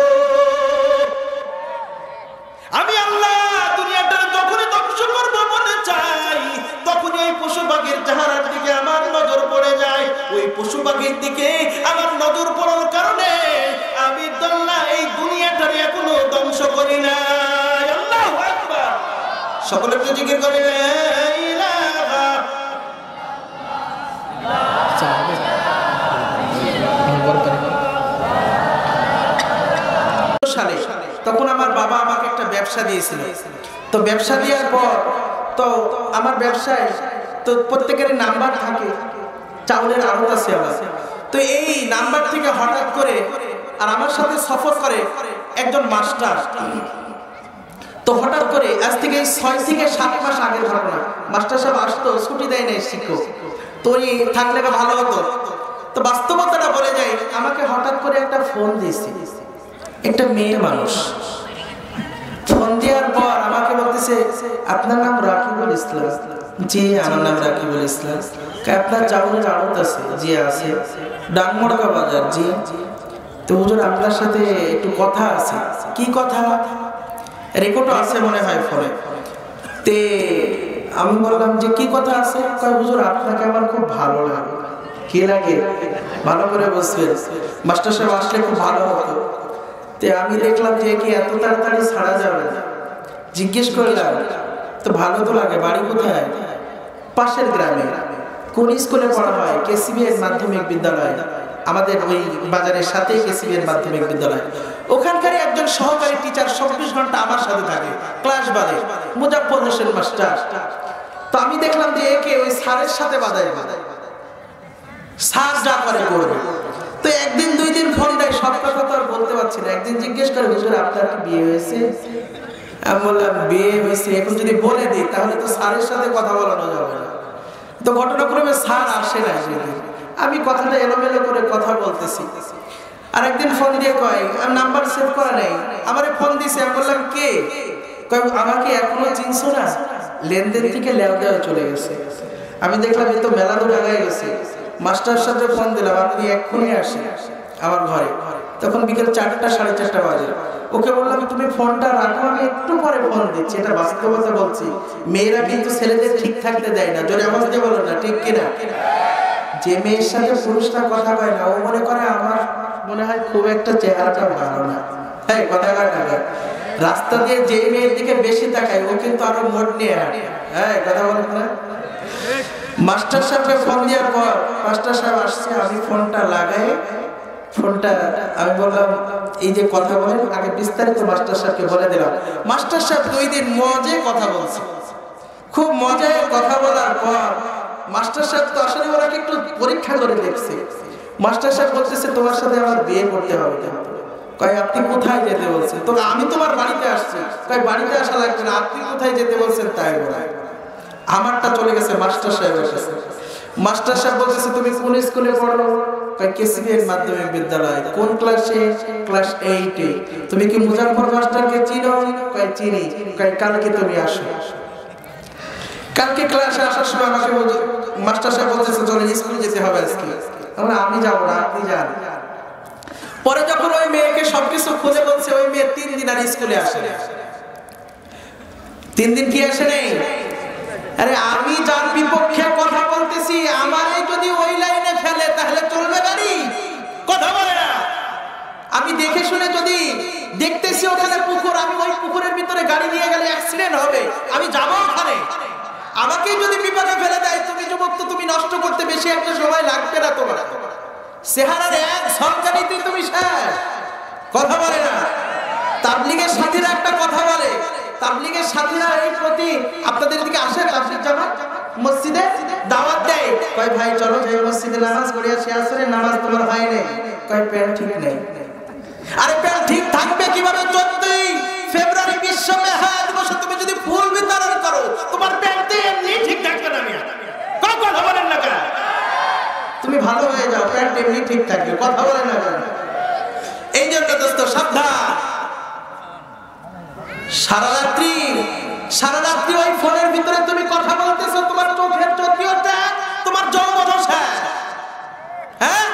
আমি আল্লাহ দুনিয়াটারে যখনই ধ্বংস করব মনে চাই, তখনই এই পশু পাখির চেহারার দিকে আমার নজর পড়ে যায়। ওই পশু পাখির দিকে আমার নজর পড়ার কারণে আমি আল্লাহ এই দুনিয়াটারে এখনো ধ্বংস করি না। আল্লাহু আকবার। সকলে একটু জিকির করে লা ইলাহা সালে তখন আমার বাবা আমাকে একটা ব্যবসা দিয়েছিল। তো ব্যবসা দেওয়ার পর তো আমার ব্যবসায় তো প্রত্যেকের নাম্বার থাকে, চাউলের আড়ত আছে আমার। তো এই নাম্বার থেকে হঠাৎ করে আর আমার সাথে সফর করে একজন মাস্টার। তো হঠাৎ করে আজ থেকে 6 থেকে 7 মাস আগের ঘটনা, মাস্টার সাহেব আসতো, ছুটি দেয় নাই শিক্ষক, তো থাকলে ভালো হতো। তো বাস্তবতাটা বলে যায়, আমাকে হঠাৎ করে একটা ফোন দিয়েছে একটা মেয়ে মানুষ। ফোন দেওয়ার পর আমাকে বলতেছে আপনার নাম রাকিবুল ইসলাম? জি আমার নাম রাকিবুল ইসলাম। আপনার চাউলের আড়ত আছে? জি আছে। ডাংমড়কা বাজার? জি। তো হুজুর আপনার সাথে একটু কথা আছে। কি কথা? রেকর্ডও আছে মনে হয় ফোনে। তে আমি বললাম যে কি কথা আছে? কয় হুজুর আপনাকে আমার খুব ভালো লাগে। কি লাগে? ভালো করে বসবেন, মাস্টার সাহেব আসলে খুব ভালো হতো। তে আমি দেখলাম যে কি এত তাড়াতাড়ি ছাড়া যাবে না, জিজ্ঞেস করলাম তো ভালো তো লাগে। বাড়ি কোথায়? পাশের গ্রামে। কোন স্কুলে পড়া হয়? কেসিবিএর মাধ্যমিক বিদ্যালয়, আমাদের ওই বাজারের সাথে কেসিবিএর মাধ্যমিক বিদ্যালয়। ওখানকার একজন সহকারী টিচার 24 ঘন্টা আমার সাথে থাকে, ক্লাস বাদে, মুজাফফর হোসেন মাস্টার। তো আমি দেখলাম যে একে ওই স্যারের সাথে বাদায় স্যার যা করে করবে। তো একদিন 2 দিন ফোন দেয়, সব কথা তো আর বলতে পারছি না। একদিন জিজ্ঞেস করে হুজুর আপনার কি বিয়ে হয়েছে? আমি বললাম বিয়ে হয়েছে, এখন যদি বলে দিই তাহলে তো স্যারের সাথে কথা বলানো যাবে না। তো ঘটনাক্রমে স্যার আসে না সেদিন, আমি কথাটা এলোমেলো করে কথা বলতেছি। আর একদিন ফোন দিয়ে কয় আমি নাম্বার সেভ করা নেই, আমারে ফোন দিছে। আমি বললাম কে? কয় আমাকে এখনো চিনছো না? লেনদেন থেকে লেও দেওয়া চলে গেছে। আমি দেখলাম এই তো মেলা তো জায়গায় গেছে। মাস্টার সাথে ফোন দিলাম, আপনি এক্ষুনি আসেন আমার ঘরে। তখন বিকেল 4টা 4:30 বাজে। ওকে বললাম তুমি ফোনটা রাখো, আমি একটু পরে ফোন দিচ্ছি। এটা বাস্তবতা বলছি, মেয়েরা কিন্তু ছেলেদের ঠিক থাকতে দেয় না। জোরে আওয়াজ দিয়ে বলো না, ঠিক কিনা? যে মেয়ের সাথে পুরুষরা কথা কয় না, ও মনে করে আমার মনে হয় খুব একটা চেহারাটা ভালো না। হ্যাঁ কথা কয় না? রাস্তা দিয়ে যে মেয়ের দিকে বেশি তাকায় ও কিন্তু আরো মোট নিয়ে হাঁটে। হ্যাঁ কথা বলেন না? মাস্টার সাহেবকে ফোন দেওয়ার পর মাস্টার সাহেব আসছে, আমি ফোনটা লাগাই, ফোনটা আমি বললাম এই যে কথা বলেন আগে বিস্তারিত মাস্টার সাহেবকে বলে দিলাম। মাস্টার সাহেব 2 দিন মজায় কথা বলছে, খুব মজায় কথা বলার পর মাস্টার সাহেব তো আসলে ওনাকে একটু পরীক্ষা করে দেখছে। মাস্টার সাহেব বলতেছে তোমার সাথে আমার বিয়ে করতে হবে। কয় আপনি কোথায় যেতে বলছেন? তো আমি তোমার বাড়িতে আসছি। কয় বাড়িতে আসা লাগবে না, আপনি কোথায় যেতে বলছেন তাই বলে। আমারটা চলে গেছে মাস্টার সাহেবের কাছে। মাস্টার সাহেব বলতেছে তুমি কোন স্কুলে পড়ো? কয় কেসিবিএর মাধ্যমিক বিদ্যালয়। কোন ক্লাসে? ক্লাস 8 এ। তুমি কি মুজাফফর মাস্টারকে চিনো? কয় চিনি। কয় কালকে তুমি আসো। কালকে ক্লাসে আসার সময় আমাকে মাস্টার সাহেব বলতেছে চলে স্কুলে যেতে হবে আজকে। আমি যাবো না, আপনি যান। পরে যখন ওই মেয়েকে সবকিছু খুলে বলছে, ওই মেয়ে 3 দিন আর স্কুলে আসে না। 3 দিন কি আসে নেই? আরে আমি যার বিপক্ষে কথা বলতেছি, আমারে যদি ওই লাইনে ফেলে তাহলে চলবে গাড়ি? কথা বলে না। আমি দেখে শুনে যদি দেখতেছি ওখানে পুকুর, আমি ওই পুকুরের ভিতরে গাড়ি নিয়ে গেলে অ্যাক্সিডেন্ট হবে, আমি যাবো ওখানে। আমাকে যদি বিপদে ফেলে দেয়, তুমি যুবক তো তুমি নষ্ট করতে বেশি একটা সময় লাগবে না তোমার। চেহারার এক সরকারিতে তুমি শেষ। কথা বলে না। তাবলীগের সাথীরা একটা কথা বলে, তাবলীগের সাথীরা এই প্রতি আপনাদের দিকে আসে, তাবলীগ জামাত মসজিদে দাওয়াত দেয়। কয় ভাই চলো যাই মসজিদে নামাজ পড়ি, আসি আসরের নামাজ তোমার হয় নাই। কয় প্যান্ট ঠিক নেই। আরে প্যান্ট ঠিক থাকবে কিভাবে? 14 ফেব্রুয়ারি বিশ্ব মেহরাজ দিবসে তুমি যদি ফুল বিতরণ করো, তোমার প্যান্ট এমনি ঠিক থাকবে না। মিয়া কথা বলেন না কেন? তুমি ভালো হয়ে যাও, প্যান্ট এমনি ঠিক থাকবে। কথা বলেন না কেন? এই জন্য দোস্ত সাবধান। সারা রাত্রি ওই ফোনের ভিতরে তুমি কথা বলতেছো, তোমার চোখের জ্যোতিটা, তোমার যৌবন শেষ। হ্যাঁ,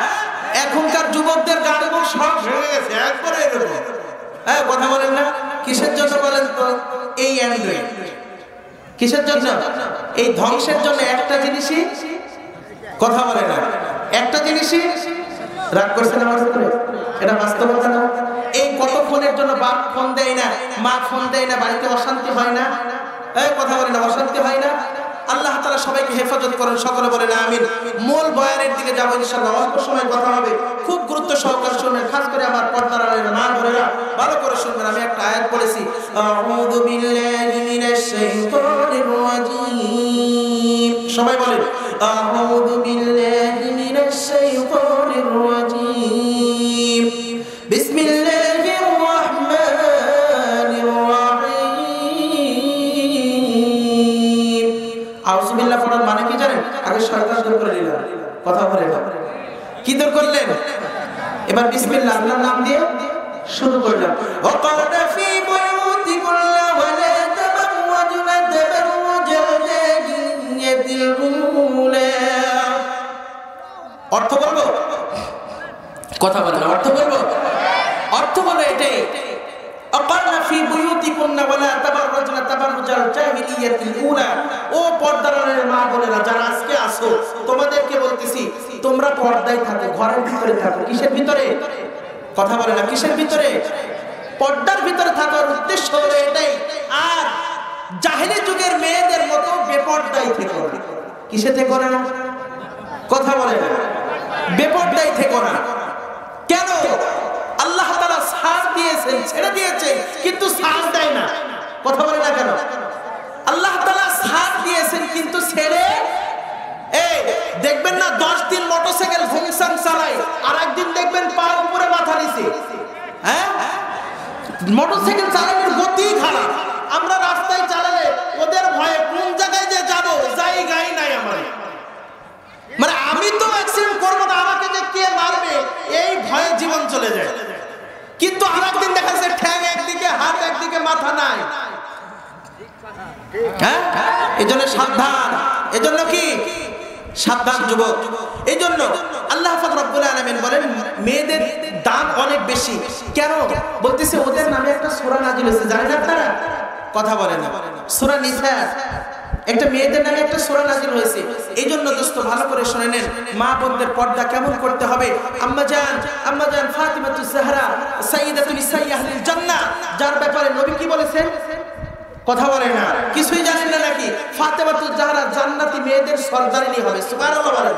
এখনকার যুবকদের গাড়ি সব ভেঙে গেছে একবারে এরকম। হ্যাঁ, কথা বলেন না। কিসের জন্য বলেন তো? এই অ্যান্ড্রয়েড। কিসের জন্য? এই ধ্বংসের জন্য একটা জিনিসই। কথা বলে না। একটা জিনিসই। রাগ করছেন আমার উপরে? এটা বাস্তবতা না? এই কত ফোনের জন্য বাপ ফোন দেয় না, মা ফোন দেয় না, বাড়িতে অশান্তি হয় না? এই কথা বলে না, অশান্তি হয় না? আল্লাহ তাআলা সবাইকে হেফাজত করেন, সকলে বলেন আমিন। মূল বয়ানের দিকে যাবো ইনশাআল্লাহ, অল্প সময় কথা হবে, খুব গুরুত্ব সহকারে শুনবেন। খাস করে আমার পর্দার আড়ালের মা বোনেরা ভালো করে শুনবেন। আমি একটা আয়াত পড়েছি, আউযু বিল্লাহি মিনাশ শাইতানির রাজীম। সবাই বলেন আউযু বিল্লাহি মিনাশ শাইতানির রাজীম। বিসমিল্লাহির রাহমানির রাহিম। আউযু বিল্লাহ পড়ার মানে কি জানেন? আগে শয়তান দূর করে দিলাম। কথা বলে না। কি দূর করলেন? এবার বিসমিল্লাহ আল্লাহর নাম দিয়ে শুরু করলাম। ওয়াকানা ফি বুয়ুতিকুম ওয়ালা তাবাররাজনা তাবাররুজাল জাহিলিয়াতিল উলা। অর্থ বলবো? কথা বলে না। অর্থ বলবো? অর্থ হলো এটাই, ওয়াকানা ফি বুয়ুতিকুম ওয়ালা তাবাররাজনা তাবাররুজাল জাহিলিয়াতিল উলা। ও পর্দার মা বোনেরা যারা আজকে আসো, তোমাদেরকে বলতেছি তোমরা পর্দায় থাকো, ঘরের ভিতরে থাকো। কিসের ভিতরে? কথা বলে না। কিসের ভিতরে? পর্দার ভিতরে থাকার উদ্দেশ্য হলো এটাই। আর জাহেলি যুগের মেয়েদের মতো বেপর্দায় থেকো না। কিসে থেকো না? কথা বলে না। বেপর্দায় থেকো না। কেন? আল্লাহ তাআলা ছাড় দিয়েছেন, ছেড়ে দিয়েছেন, কিন্তু ছাড় দেয় না। কথা বলে না কেন? আল্লাহ তাআলা ছাড় দিয়েছেন কিন্তু ছেড়ে। এই দেখবেন না 10 দিন মোটরসাইকেল ঘুমসান চালায়, আর একদিন দেখবেন পা উপরে মাথা নিচে। হ্যাঁ, মোটরসাইকেল চালানোর গতি খারাপ। আমরা রাস্তায় চালালে ওদের ভয়ে কোন জায়গায় যে যাব জায়গাই নাই আমার। মানে আমি তো অ্যাক্সিডেন্ট করব না, আমাকে যে কে মারবে এই ভয়ে জীবন চলে যায়। কিন্তু আরেকদিন দেখা যাচ্ছে ঠ্যাং একদিকে, হাত একদিকে, মাথা নাই। হ্যাঁ, এজন্য সাবধান। এজন্য কি? সাবধান যুবক। এই জন্য আল্লাহ পাক রব্বুল আলামিন বলেন মেয়েদের দাম অনেক বেশি। কেন বলতেছে? ওদের নামে একটা সূরা নাযিল হয়েছে, জানেন আপনারা? কথা বলেন না। সূরা নিসা, একটা মেয়েদের নামে একটা সূরা নাযিল হয়েছে। এই জন্য দোস্ত ভালো করে শুনে নেন, মা বোনদের পর্দা কেমন করতে হবে। আম্মাজান ফাতিমাতুজ জাহরা সাইয়্যিদাতুন নিসাই আহলিল জান্নাহ, যার ব্যাপারে নবী কি বলেছেন? কথা বলে না। কিছুই জানেন না নাকি? ফাতেমাতুজ জাহরা জান্নাতি মেয়েদের সরদারিনী হবে। সুবহানাল্লাহ বলেন।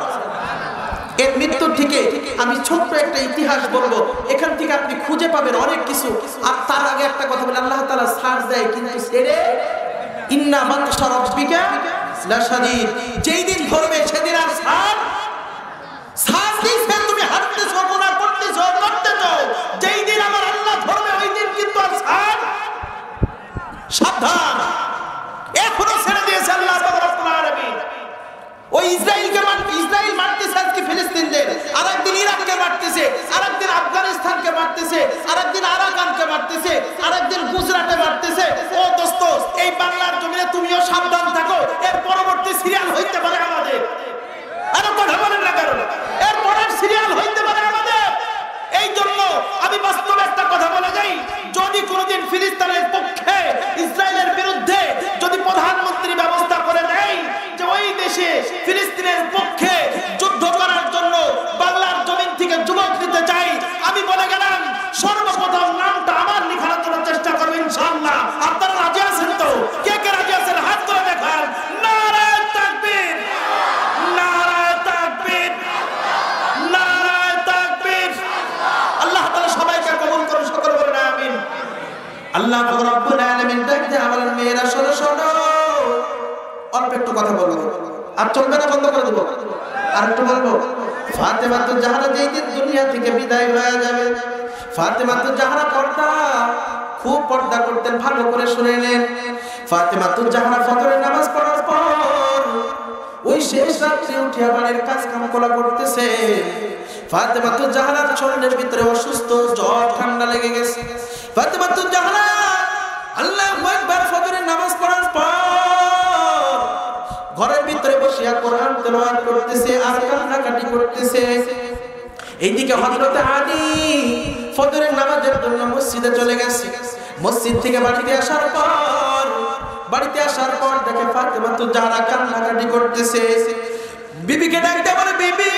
এর মৃত্যুর থেকে আমি ছোট্ট একটা ইতিহাস বলবো, এখান থেকে আপনি খুঁজে পাবেন অনেক কিছু। আর তার আগে একটা কথা বলি, আল্লাহ তাআলা ছাড় দেয় কিন্তু ছেড়ে। ইন্না বাতশা রাব্বিকা লাশাদীদ। যেই দিন ধরবে সেদিন আর ছাড় দিছে। তুমি হাঁটতেছো, গুনাহ করতেছো, যেই দিন আমার দিয়েছে আল্লাহ পাক রব্বুল আলামিন। ওই ইসরাইল মারতেছে আজকে ফিলিস্তিনদের, আরেকদিন ইরাককে মারতেছে, আরেকদিন আফগানিস্তানকে মারতেছে, আরেকদিন আরাকানকে মারতেছে, আরেকদিন গুজরাটে মারতেছে। ও দোস্ত, এই বাংলার জমিনে তুমিও সাবধান থাকো, এর পরবর্তী সিরিয়াল হইতে পারে আমাদের। আরে কথা বলেন না কারণ এর পরের সিরিয়াল হইতে পারে আমাদের। এই জন্য আমি বাস্তবে একটা কথা বলে যাই, যদি কোনোদিন ফিলিস্তিনের পক্ষে ইসরায়েলের বিরুদ্ধে যদি প্রধানমন্ত্রী ব্যবস্থা করে দেয় যে ওই দেশে ফিলিস্তিনের পক্ষে যুদ্ধ করার জন্য বাংলার জমিন থেকে যুবক দিতে চাই, আমি বলে গেলাম সর্বপ্রথম নামটা আমার লিখানোর জন্য চেষ্টা করবেন ইনশাআল্লাহ। আপনারা রাজি আছেন তো? কে কে রাজি আছেন হাত তুলে দেখান। নারায়ে তাকবীর, নারায়ে তাকবীর, নারায়ে তাকবীর। আল্লাহ তাআলা সবাইকে কবুল করুন, সকলে বলেন আমিন। আল্লাহ পাক রব্বুল আলামিন ডাকতে আমাদের মেয়েরা শোনো শোনো, অল্প একটু কথা বলবো আর চলবে না, বন্ধ করে দেবো। আর একটু বলবো, ফাতেমা তো জাহরা যেই দিন দুনিয়া থেকে বিদায় হয়ে যাবে, ফাতেমা তো জাহরা পর্দা, খুব পর্দা করতেন, ভালো করে শুনে নেন। ফাতেমা তো জাহরা ফজরের নামাজ পড়ার পর ওই শেষ রাত্রে উঠিয়া বাড়ির কাজ কাম করা করতেছে। ফাতেমা তো জাহরার শরীরের ভিতরে অসুস্থ, জ্বর ঠান্ডা লেগে গেছে। ফাতেমা তো জাহরা আল্লাহু আকবার ফজরের নামাজ পড়ার পর ঘরের ভিতরে বসিয়া কোরআন তেলাওয়াত করতেছে আর কান্নাকাটি করতেছে। এইদিকে হযরত আলী ফজরের নামাজের জন্য মসজিদে চলে গেছে। মসজিদ থেকে বাড়িতে আসার পর দেখে ফাতেমা তো জাহরা কান্নাকাটি করতেছে। বিবিকে ডাকতে বলে, বিবি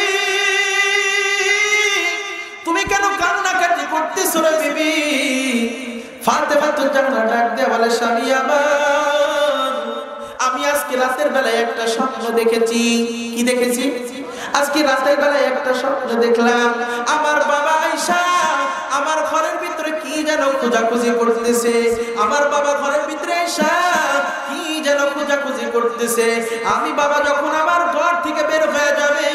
তুমি কেন কান্নাকাটি করতেছো রে বিবি? ফাতেমা তো জাহরা ডাক দিয়ে বলে, স্বামী আমার, আমি আজকে রাতের বেলায় একটা স্বপ্ন দেখেছি। কি দেখেছি? আজকে রাতের বেলায় একটা স্বপ্ন দেখলাম, আমার বাবা আয়েশা আমার ঘরের ভিতরে কি যেন খোঁজাখুঁজি করতেছে। আমার বাবা ঘরের ভিতরে আয়েশা কি যেন খোঁজাখুঁজি করতেছে। আমি বাবা যখন আমার ঘর থেকে বের হয়ে যাবে,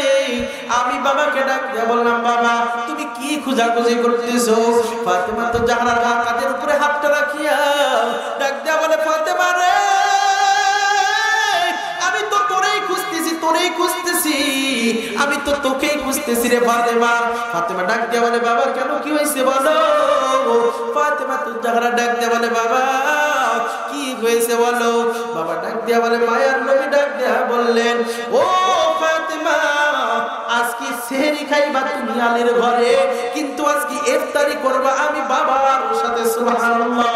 আমি বাবাকে ডাক দিয়ে বললাম, বাবা তুমি কি খোঁজাখুঁজি করতেছো? ফাতেমা তো জাহরার কাঁধের উপরে হাতটা রাখিয়া ডাক দিয়ে বলে, ফাতেমা রে, আমি তো তোরেই খুঁজতেছি, আমি তো তোকেই খুঁজতেছি রে ফাতেমা। ফাতেমা ডাক দিয়ে বলে, বাবা কেন, কি হয়েছে বলো? ফাতেমা তো জাহরা ডাক দিয়ে বলে, বাবা কি হয়েছে বলো? বাবা ডাক দিয়ে বলে, মায়ার নবী ডাক দিয়ে বললেন, ও ফাতেমা, আজকে সেহরি খাইবা তুমি আলীর ঘরে, কিন্তু আজকে ইফতারি করবা আমি বাবার সাথে। সুবহানাল্লাহ।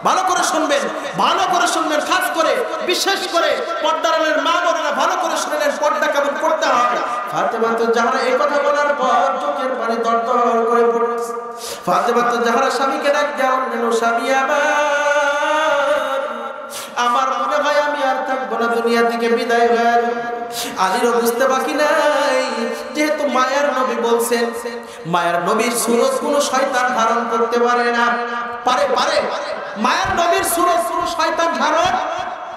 ভালো করে শুনবেন, ভালো করে শুনবেন, খাস করে বিশেষ করে পর্দারের মা বোনেরা ভালো করে শুনলেন পর্দা কেমন করতে হয়। ফাতেমা তো জাহরা এই কথা বলার পর চোখের পানি দরদর করে পড়ছে। ফাতেমা তো জাহরা স্বামীকে ডাক দেওয়া, স্বামী আমার মনে হয় আমি আর থাকবো না, দুনিয়া থেকে বিদায় হয়ে যাব। আলীরও বুঝতে বাকি নাই, যেহেতু মায়ার নবী বলছেন, মায়ার নবীর সুরত কোনো শয়তান ধারণ করতে পারে না। পারে মায়ার নবীর সুরত কোনো শয়তান ধারণ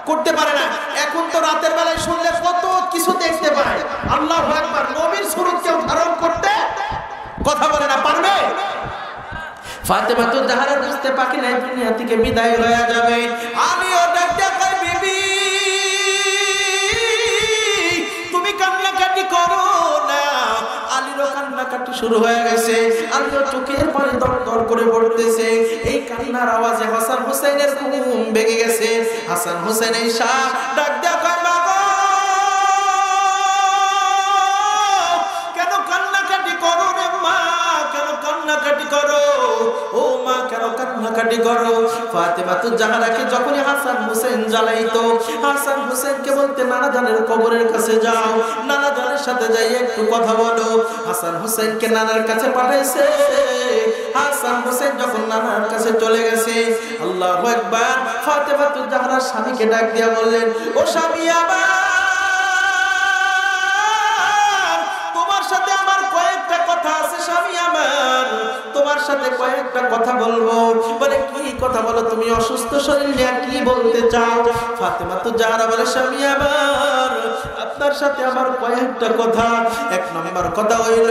করতে পারে না। এখন তো রাতের বেলায় শুনলে কত কিছু দেখতে পায়। আল্লাহু আকবার, নবীর সুরত কেউ ধারণ করতে কথা বলে না, পারবে? ফাতেমা তো জাহরা বুঝতে বাকি নাই, দুনিয়া থেকে বিদায় হয়ে যাবে। আলীও ডাকতে কয়, বিবি তুমি কান্নাকাটি করো না। আলীরও কান্নাকাটি শুরু হয়ে গেছে, আলীর চোখের পানি দরদর করে পড়তেছে। এই কান্নার আওয়াজে হাসান হুসাইনের ঘুম ভেঙে গেছে। হাসান হুসাইন আয়েশা ডাক দেয়া কয়, বাবা কেন কান্নাকাটি করো রে মা, কেন কান্নাকাটি করো? ও মা কেন কান্নাকাটি করো? ফাতেমা তো জাহরাকে যখনই হাসান হুসাইন জ্বালাইতো, হাসান হুসাইনকে বলতে, নানা জানের কবরের কাছে যাও, নানা জানের সাথে যাই একটু কথা বলো। হাসান হুসাইনকে নানার কাছে পাঠাইছে। হাসান হুসাইন যখন নানার কাছে চলে গেছে, আল্লাহু আকবার, ফাতেমা তো জাহরা স্বামীকে ডাক দিয়া বললেন, ও স্বামী আমার, তোমার সাথে আমার কয়েকটা কথা আছে। স্বামী আমার, তোমার সাথে কয়েকটা কথা বলবো। বলে, কি কথা বলো? তুমি অসুস্থ শরীর নিয়ে কি বলতে চাও? ফাতেমা তো জাহরা বলে, স্বামী আমার, আপনার সাথে আমার কয়েকটা কথা। এক নম্বর কথা হইল,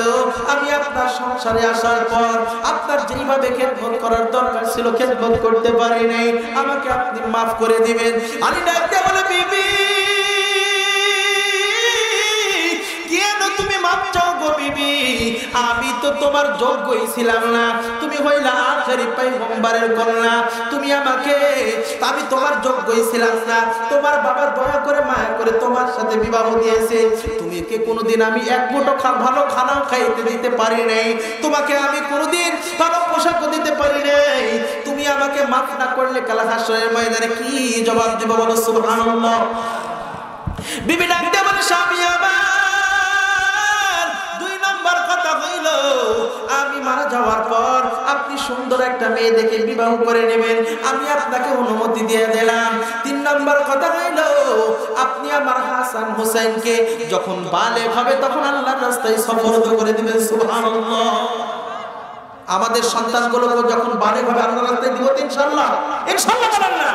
আমি আপনার সংসারে আসার পর আপনার যেইভাবে খেদমত করার দরকার ছিল খেদমত করতে পারি নাই, আমাকে আপনি মাফ করে দিবেন। আলী ডাকতে বলে, বিবি কেন তুমি মাপ চাও গো বিবি? আমি তো তোমার যোগ্যই ছিলাম না, তুমি হইলা আখেরি পয়গম্বরের কন্যা, তুমি আমাকে, আমি তোমার যোগ্যই ছিলাম না। তোমার বাবা দয়া করে মায়া করে তোমার সাথে বিবাহ দিয়েছে, তুমি কে কোনোদিন আমি এক মুঠো ভালো খানাও খাইতে দিতে পারি নাই, তোমাকে আমি কোনোদিন ভালো পোশাকও দিতে পারি নাই। তুমি আমাকে মাফ না করলে কাল হাসরের ময়দানে কি জবাব দেব বলো? সুবহানাল্লাহ। বিবি ডাকতে বলে স্বামী আমার, দুই নম্বর কথা হইল আমি মারা যাওয়ার পর আপনি সুন্দর একটা মেয়ে দেখে বিবাহ করে নেবেন, আমি আপনাকে অনুমতি দিয়ে দিলাম। তিন নম্বর কথা হইল আপনি আমার হাসান হোসেনকে যখন বালেগ হবে তখন আল্লাহর রাস্তায় সফরদ করে দিবেন। সুবহানাল্লাহ। আমাদের সন্তানগুলোকে যখন বালেগ হবে আল্লাহর রাস্তায় দিব ইনশাআল্লাহ। ইনশাআল্লাহ বলেন না?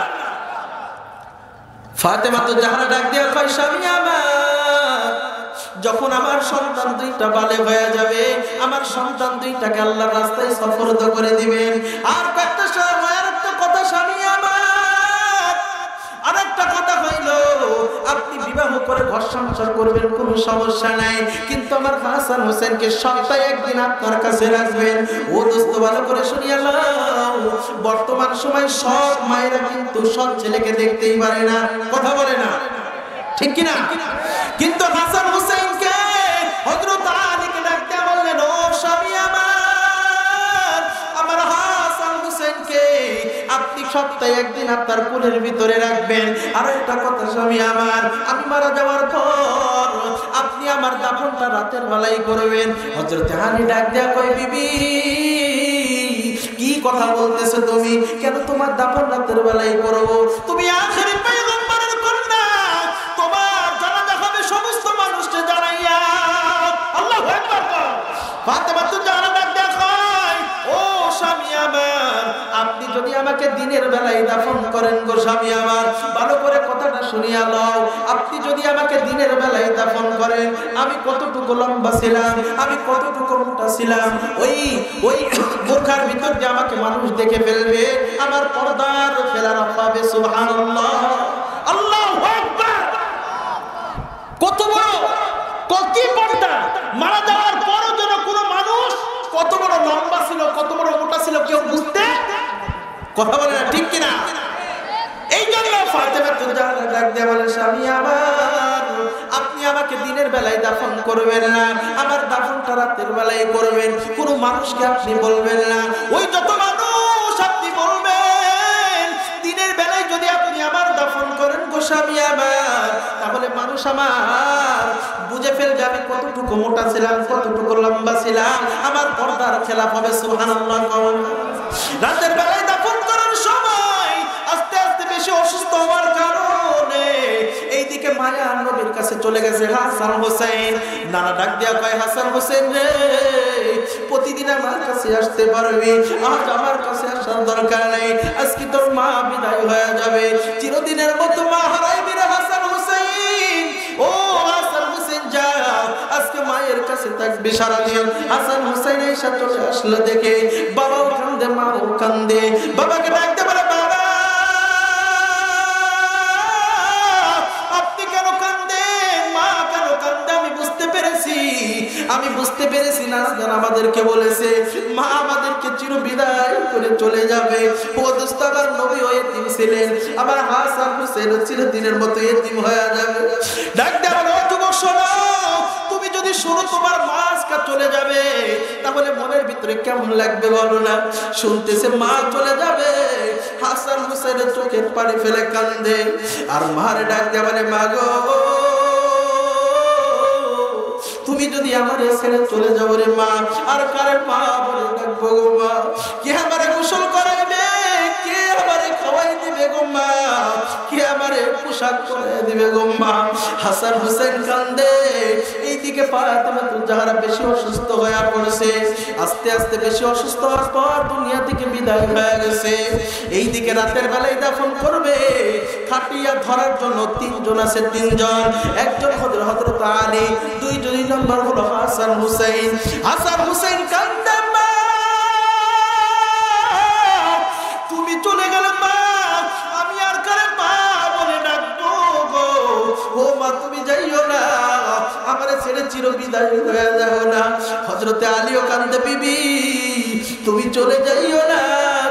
ফাতেমা তো জাহরা ডাক দিয়া কয় স্বামী আমার, যখন আমার সন্তান দুইটা বালেগ হয়ে যাবে আমার সন্তান দুইটাকে আল্লাহর রাস্তায় সফরদ করে দিবেন। আর কয়েকটা সময় আরেকটা কথা স্বামী আমার, আরেকটা কথা হইল আপনি বিবাহ করে ঘর সংসার করবেন কোনো সমস্যা নাই, কিন্তু আমার হাসান হোসেনকে সপ্তাহে একদিন আপনার কাছে রাখবেন। ও দোস্ত ভালো করে শুনিয়া নাও, বর্তমান সময় সব মায়েরা কিন্তু সব ছেলেকে দেখতেই পারে না, কথা বলে না, ঠিক কিনা? কিন্তু হাসান হোসেনকে হযরত আলীকে ডাকতে বললেন ও স্বামী আমার, আমার হাসান হোসেনকে আপনি সপ্তাহে একদিন আপনার কোলের ভিতরে রাখবেন। আর একটা কথা স্বামী আমার, আমি মারা যাওয়ার পর আপনি আমার দাফনটা রাতের বেলায় করবেন। হযরত আলী ডাক দেয়া কয় বিবি কি কথা বলতেছো তুমি? কেন তোমার দাফন রাতের বেলায় করব? তুমি আখেরি পয়গম্বরের কন্যা, তোমার জানাজা হবে সমস্ত মানুষকে জানাইয়া। আল্লাহু আকবার। ফাতেমা তো জানা ডাক দেয়া কয় ও স্বামী আমার, আপনি যদি আমাকে দিনের বেলায় দাফন করেন গো স্বামী আমার, ভালো করে কথাটা শুনিয়া লও, আপনি যদি আমাকে দিনের বেলায় দাফন করেন আমি কতটুকু লম্বা ছিলাম, আমি কতটুকু মোটা ছিলাম, ওই বোরখার ভিতর যে আমাকে মানুষ দেখে ফেলবে, আমার পর্দার ফেলার পাবে। সুবহানাল্লাহ। আল্লাহু আকবার। কত বড় কত পর্দা! মারা যাওয়ার পরও যেন কোনো মানুষ কত বড় লম্বা ছিল কত বড় মোটা ছিল কেউ বুঝতে, কথা বলে না, ঠিক কিনা? এই জন্য ফাতেমা তো জাহরা ডাক দিয়ে বলে স্বামী আমার, আপনি আমাকে দিনের বেলায় দাফন করবেন না, আমার দাফনটা রাতের বেলায় করবেন, কোনো মানুষকে আপনি বলবেন না। ওই যত মানুষ আপনি বলবেন দিনের বেলায় যদি আপনি আমার দাফন করেন গো স্বামী আমার, তাহলে মানুষ আমার বুঝে ফেলবে আমি কতটুকু মোটা ছিলাম কতটুকু লম্বা ছিলাম, আমার পর্দার খেলাফ হবে। সুবহানাল্লাহ। রাতের বেলায় দাফন করার সময় আস্তে আস্তে বেশি অসুস্থ হওয়ার কারণে এইদিকে মায়া নবীর কাছে চলে গেছে হাসান হোসেন। নানা ডাক দিয়া কয় হাসান হোসেন রে, প্রতিদিন আমার কাছে আসতে পারবি, আজ আমার কাছে আসার দরকার নেই, আজকে তোর মা বিদায় হয়ে যাবে, চিরদিনের মতো মা হারাইবি রে হাসান হোসেন। ও হাসান হোসেন যাও, আজকে মায়ের কাছে থাকবি সারাদিন। হাসান হোসেন এসে চলে আসলো দেখে বাবাও কান্দে মাও কান্দে। বাবাকে ডাকতে পারে বাবা আপনি কেন কান্দেন? মা কেন কান্দে? আমি বুঝতে পেরেছি না যেন আমাদেরকে বলেছে মা আমাদেরকে চির বিদায় করে চলে যাবে। ও দোস্ত আমার নবী ও এতিম ছিলেন, আমার হাসান হোসেন চিরদিনের মতো এতিম হয়ে যাবে। ডাক দেওয়া যুবক শোনো, তুমি যদি শোনো তোমার মা আজকে চলে যাবে তাহলে মনের ভিতরে কেমন লাগবে বলো না? শুনতেছে মা চলে যাবে, হাসান হোসেনের চোখের পানি ফেলে কান্দে আর মার ডাক দেওয়া বলে মা গো তুমি যদি আমার ছেড়ে চলে যাও রে মা, আর কারে মা বলে ডাকবো গো মা? কে আমারে গোসল করাইবে, কে আমারে খাওয়াই দিবে গো মা, কে আমারে পোশাক পরাই দিবে গো মা? হাসান হোসেন কান্দে। এইদিকে ফাতেমা তো জাহরা বেশি অসুস্থ হয়ে পড়েছে, আস্তে আস্তে বেশি অসুস্থ হওয়ার পর দুনিয়া থেকে বিদায় হয়ে গেছে। এইদিকে রাতের বেলায় দাফন করবে, খাটিয়া ধরার জন্য তিনজন আছে, তিনজন। একজন হযরত আলী, দুই নম্বর হলো হাসান হোসেন। হাসান হোসেন কান্দে মা তুমি চলে গেলে মা, আমি আর কারে মা বলে ডাকবো যাইও না, আমারে ছেড়ে চির বিদায় হয়ে যাও না। হযরতে আলীও কান্দে, বিবি তুমি চলে যাইও না,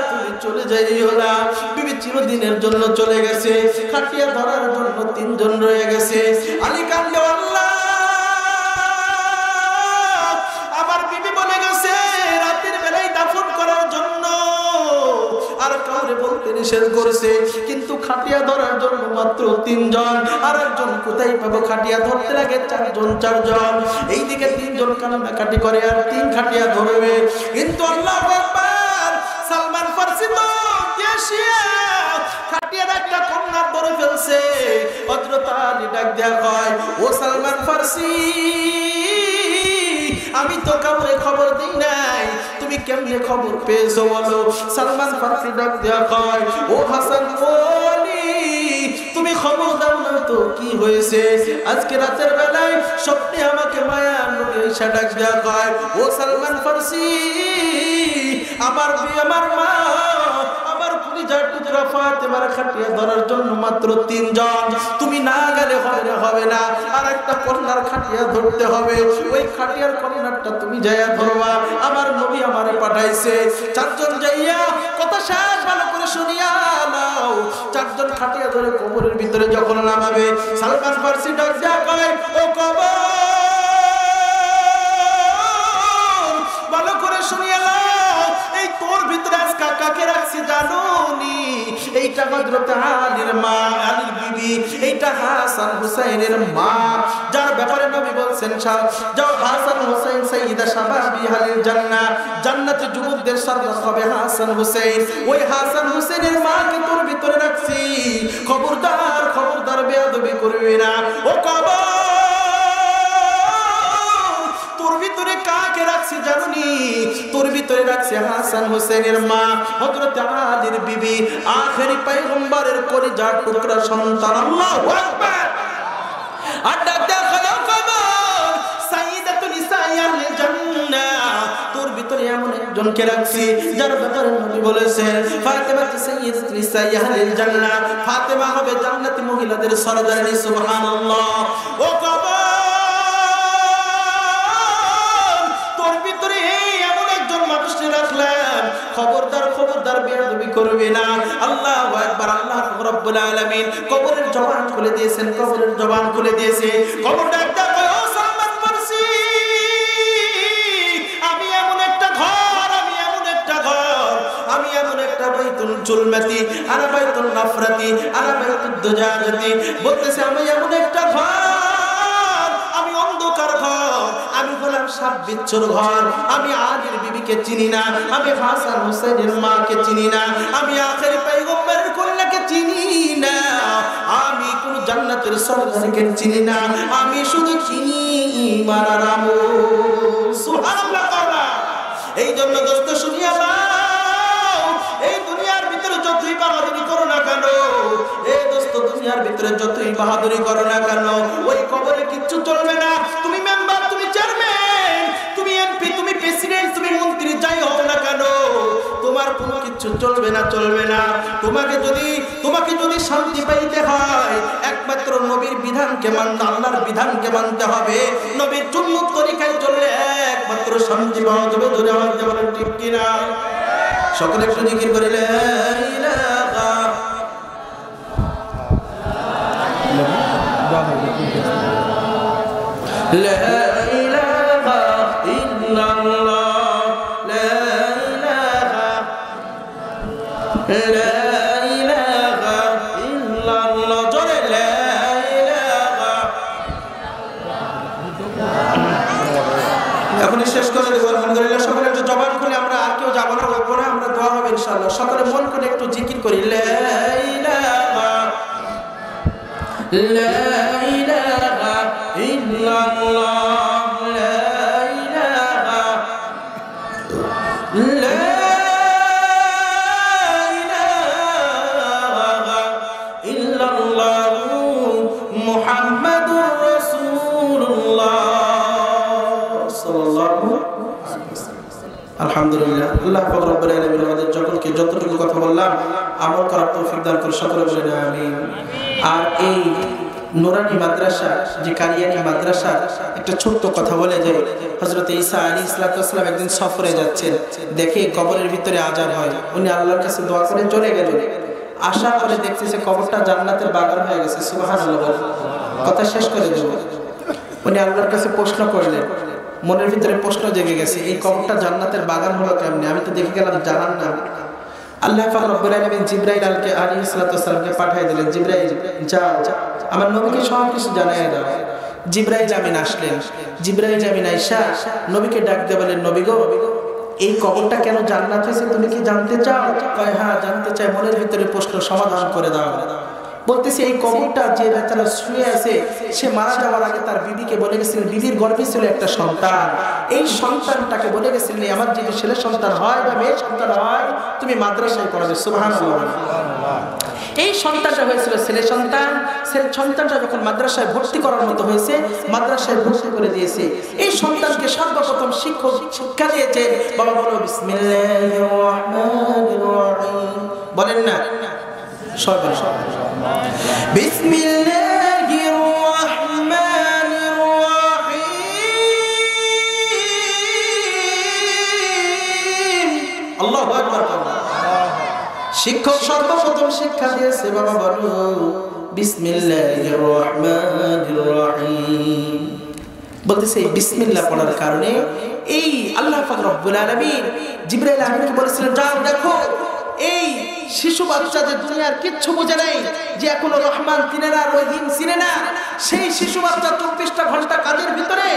তুমি চলে যাইও না। বিবি চিরদিনের জন্য চলে গেছে, খাটিয়া ধরার জন্য 3 জন রয়ে গেছে। আলী কান্দে, আল্লাহ আমার বিবি বলে গেছে রাতের বেলায় দাফন করার জন্য, আর কাউরে বলতে নিষেধ করেছে, কিন্তু খাটিয়া ধরার জন্য মাত্র 3 জন। আর একজন কোথায় পাবো? খাটিয়া ধরতে লাগে 4 জন। এইদিকে 3 জন কান্নাকাটি করে আর 3 খাটিয়া ধরবে। কিন্তু আল্লাহু আকবার, সালমান ফারসি তো দেশিয়া খাটিয়ার একটা কন্যা ধরে ফেলছে। হযরত আলী ডাক দেয়া কয়, ও সালমান ফারসি, আমি তো কাউকে খবর দিই নাই, তুমি কেমনে খবর পেয়েছো বলো? সালমান ফারসি ডাক দেয়া কয়, ও হাসান ওলি, তুমি খবর দাও না তো কি হয়েছে? আজকে রাতের বেলায় স্বপ্নে আমাকে মায়া নবী এসে ডাক দেয়া কয়, ও সালমান ফারসি, আমার মা, আমার কলিজার টুকরা ফাতেমার খাটিয়া ধরার জন্য মাত্র 3 জন, তুমি না গেলে হবে না, আর একটা কন্যার খাটিয়া ধরতে হবে। ওই খাটিয়ার কন্যাটা তুমি যাইয়া ধরবা, আমার নবী আমারে পাঠাইছে। 4 জন যাইয়া কথা শেষ ভালো করে শুনিয়া নাও। 4 জন খাটিয়া ধরে কবরের ভিতরে যখন নামাবে, সালমান ফারসি ডাক দেয়া কয়, ও কবর ভালো করে শুনিয়া নাও, এই তোর ভিতরে আজ কাকে রাখছি জানোনি? এইটা হযরত আলীর মা, আলীর বিবি, এইটা হাসান হুসাইনের মা, যার ব্যাপারে নবী বলছেন, যাও হাসান হুসাইন সাইয়্যিদা শাবাবি আহলিল জান্নাহ, জান্নাতে যুবকদের সর্দার হবে হাসান হুসাইন। ওই হাসান হুসাইনের মাকে তোর ভিতরে রাখছি, খবরদার বেয়াদবি করবি না। ও কবর, তোর ভিতরে কাকে রাখছি জানোনি? তোর ভিতরে রাখছে হাসান হুসাইনের মা হযরত আলীর বিবি, আখেরি পয়গম্বরের কলিজার টুকরা সন্তান। আল্লাহু আকবার। আড্ডা দেখো কবর, সাইয়্যিদাতুন নিসাই আহলিল জান্নাহ, তোর ভিতরে এমন একজনকে রাখছি যার ব্যাপারে নবী বলেছেন, ফাতেমা সাইয়্যিদাতুন নিসাই আহলিল জান্নাহ, ফাতেমা হবে জান্নাতি মহিলাদের সরদারিনী। সুবহানাল্লাহ। ও কবর, খবরদার বেয়াদবি করবে না। আল্লাহু আকবার। আল্লাহ রাব্বুল আলামিন কবরের জবান খুলে দিয়েছেন, কবর ডাকটা কয়, ও সালমান ফারসি, আমি এমন একটা ঘর, আমি এমন একটা বাইতুল জুলমাতি, আনা বাইতুল নাফরাতি, আনা বাইতুদ দুজাজাতি, বলতেছে আমি এমন একটা ঘর, আমি অন্ধকার ঘর, আমি হলাম সাত বিচ্ছুর ঘর, আমি আলীর বিবিকে চিনি না, আমি হাসান হুসাইনের মাকে চিনি না, আমি আখেরি পয়গম্বরের কন্যাকে চিনি না, আমি কোন জান্নাতের সরদারকে চিনি না, আমি শুধু চিনি ঈমান আর আমল। সুবহানাল্লাহ। এই জন্য দোস্ত শুনিয়া নাও, এই দুনিয়ার ভিতরে যতই বাহাদুরি করো না কেন, এই দোস্ত দুনিয়ার ভিতরে যতই বাহাদুরি করো না কেন, ওই কবরে কিচ্ছু চলবে না। তুমি মেম্বার, তুমি চেয়ারম্যান, তুমি এমপি, তুমি প্রেসিডেন্ট, তুমি মন্ত্রী, যাই হোক না কেন, তোমার কোনো কিছু চলবে না। তোমাকে যদি শান্তি পাইতে হয়, একমাত্র নবীর বিধানকে মানতে, আল্লাহর বিধানকে মানতে হবে। নবীর সুন্নত তরিকায় চললে একমাত্র শান্তি পাওয়া যাবে। ধরে আমাকে বলেন ঠিক কিনা? সকলে একটু জিকির করে লা ইলাহা ইল্লাল্লাহ, লা ইলাহা ইল্লাল্লাহ, জোরে লা ইলাহা। এখনই শেষ করে দেব। আলহামদুলিল্লাহ। সকলে একটু জবান খুলে, আমরা আর কেউ যাবো না, ওপরে আমরা দোয়া হবে ইনশাআল্লাহ। সকলে মন করে একটু জিকির করি, লা ইলাহা লা ইলাহা ইল্লাল্লাহ, লা ইলাহা লা ইলাহা ইল্লাল্লাহ মুহাম্মাদুর রাসূলুল্লাহ সাল্লাল্লাহু আলাইহি ওয়াসাল্লাম। আলহামদুলিল্লাহ। আল্লাহ পাক রব্বুল আলামিন আমাদের সকলকে যতটুকু কথা বললাম আমল করার তৌফিক দান করে, সকলে বলেন আমিন। আর এই নুরানি মাদ্রাসা যে কারিয়ানি মাদ্রাসা একটা ছোট্ট কথা বলে যে হযরত ঈসা আলাইহিস সালাম একদিন সফরে যাচ্ছেন, দেখে কবরের ভিতরে আযাব হয়। উনি আল্লাহর কাছে দোয়া করে চলে গেলেন। আসার পরে দেখতেছে কবরটা জান্নাতের বাগান হয়ে গেছে। সুবহানাল্লাহ। কথা শেষ করে দেব। উনি আল্লাহর কাছে প্রশ্ন করলেন, মনের ভিতরে প্রশ্ন জেগে গেছে, এই কবরটা জান্নাতের বাগান হলো কেমনে? আমি তো দেখে গেলাম জাহান্নাম। আল্লাহ পাক রব্বুল আলামিন জিবরাইল আলাইহিস সালামকে পাঠিয়ে দিলেন, জিবরাইল যাও আমার নবীকে সব কিছু জানিয়ে দাও। জিবরাইল আমিন আসলেন। জিবরাইল আমিন আয়েশা নবীকে ডাক দিয়ে বলেন, নবী গো, এই কবরটা কেন জান্নাত হয়েছে তুমি কি জানতে চাও? কয় হ্যাঁ জানতে চাই, মনের ভিতরে প্রশ্ন সমাধান করে দাও। বলতেছে এই কবরটা যে বেচারা শুয়ে আছে, সে মারা যাওয়ার আগে তার বিবিকে বলে গেছিলেন, বিবির গর্ভে ছিল একটা সন্তান, এই সন্তানটাকে বলে গেছিলেন আমার যদি ছেলে সন্তান হয় বা মেয়ে সন্তান হয় তুমি মাদ্রাসায় পড়াবে। সুবহানাল্লাহ। এই সন্তানটা হয়েছিল ছেলে সন্তান। ছেলে সন্তানটা যখন মাদ্রাসায় ভর্তি করার মতো হয়েছে, মাদ্রাসায় ভর্তি করে দিয়েছে। এই সন্তানকে সর্বপ্রথম শিক্ষা দিয়েছে, বাবা বলো বিসমিল্লাহির রহমানির রহিম। বলেন না সবাই, বিসমিল্লাহির রহমানির রহিম। আল্লাহু আকবার। শিক্ষক সর্বপ্রথম শিক্ষা দিয়েছে, বাবা বলো বিসমিল্লাহির রহমানির রহিম। বলতেছে এই বিসমিল্লাহ পড়ার কারণে এই আল্লাহ পাক রব্বুল আলামিন জিবরাইল আমিনকে বলেছিলেন, যাও দেখো এই শিশু বাচ্চা যে দুনিয়ার কিচ্ছু বোঝে নাই, যে এখনো রহমান চিনে না, রহিম চিনে না, সেই শিশু বাচ্চা 24টা ঘন্টা কাজের ভিতরে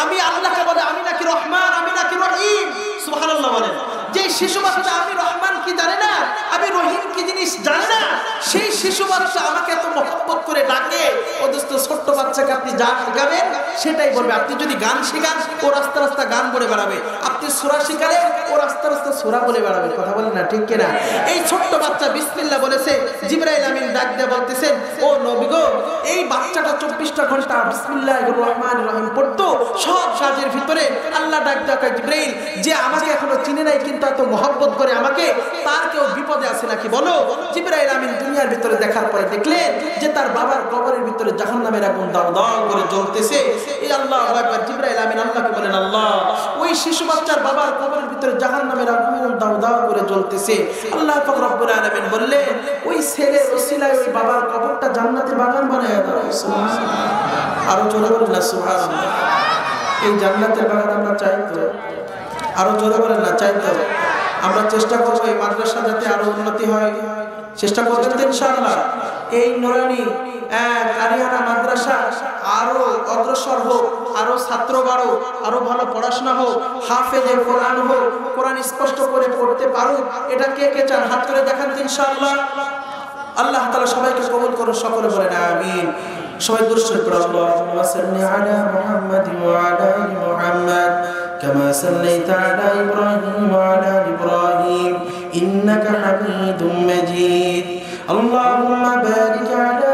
আমি আল্লাহকে বলে আমি নাকি রহমান, আমি নাকি রহিম। সুবহানাল্লাহ বলেন। যে শিশু বাচ্চা আমি রহমান কি জানে না, আমি রহিম কি জিনিস জানে না, সেই শিশু বাচ্চা আমাকে এত মহব্বত করে ডাকে। ও দোস্ত, ছোট্ট বাচ্চাকে আপনি যা শেখাবেন সেটাই বলবে। আপনি যদি গান শেখান ও রাস্তা রাস্তা গান বলে বেড়াবে, আপনি সূরা শেখালে ও রাস্তা রাস্তা সূরা বলে বেড়াবে। কথা বলেন না ঠিক কিনা? এই ছোট্ট বাচ্চা বিসমিল্লাহ বলেছে। জিবরাইল আমিন ডাক দিয়ে বলতেছেন, ও নবী গো, এই বাচ্চাটা 24টা ঘন্টা বিসমিল্লাহির রহমানির রহিম পড়তো সব কাজের ভিতরে। আল্লাহ ডাক দিয়ে কয়, জিবরাইল যে আমাকে এখনো চিনে নাই কিন্তু এত মহব্বত করে আমাকে, তার কেউ বিপদে আছে নাকি বলো। জিবরাইল আমিন দুনিয়ার ভিতরে দেখার পরে দেখলেন যে তার বাবার কবরের ভিতরে জাহান্নামের আগুন দাও দাও করে জ্বলতেছে। এই আল্লাহু আকবার। জিবরাইল আমিন আল্লাহকে বলেন, আল্লাহ ওই শিশু বাচ্চার বাবার কবরের ভিতরে জাহান্নামের আগুন দাও দাও করে জ্বলতেছে। আল্লাহ পাক রব্বুল আলামিন বললেন, ওই ছেলের ওসিলায় ওই বাবার কবরটা জান্নাতের বাগান বানায় দাও। সুবহানাল্লাহ। আরো জোরে বলেন না সুবহানাল্লাহ। এই জান্নাতের বাগান আমরা চাই তো? আরো জোরে বলেন না চাই তো? আমরা চেষ্টা করবো এই মাদ্রাসা যাতে আরো উন্নতি হয়, চেষ্টা করবেন তো ইনশাআল্লাহ। এই নুরানি কারিয়ানা মাদ্রাসা আরো অগ্রসর হোক, আরো ছাত্র বাড়ো, আরো ভালো পড়াশোনা হোক, হাফেজে কোরআন হোক, কোরআন স্পষ্ট করে পড়তে পারো। এটা কে কে চান হাত করে দেখান তো ইনশাআল্লাহ। আল্লাহ তাআলা সবাইকে কবুল করুন, সকলে বলেন আমিন। সবাই দুরূদ শরীফ পড়ুন। আল্লাহুম্মা সাল্লি আলা মুহাম্মাদিন ওয়া আলা আলি মুহাম্মাদ কামা সাল্লাইতা আলা ইব্রাহিম ওয়া আলা আলি ইব্রাহিম ইন্নাকা হামিদুম মাজিদ। আল্লাহুম্মা বারিক আলা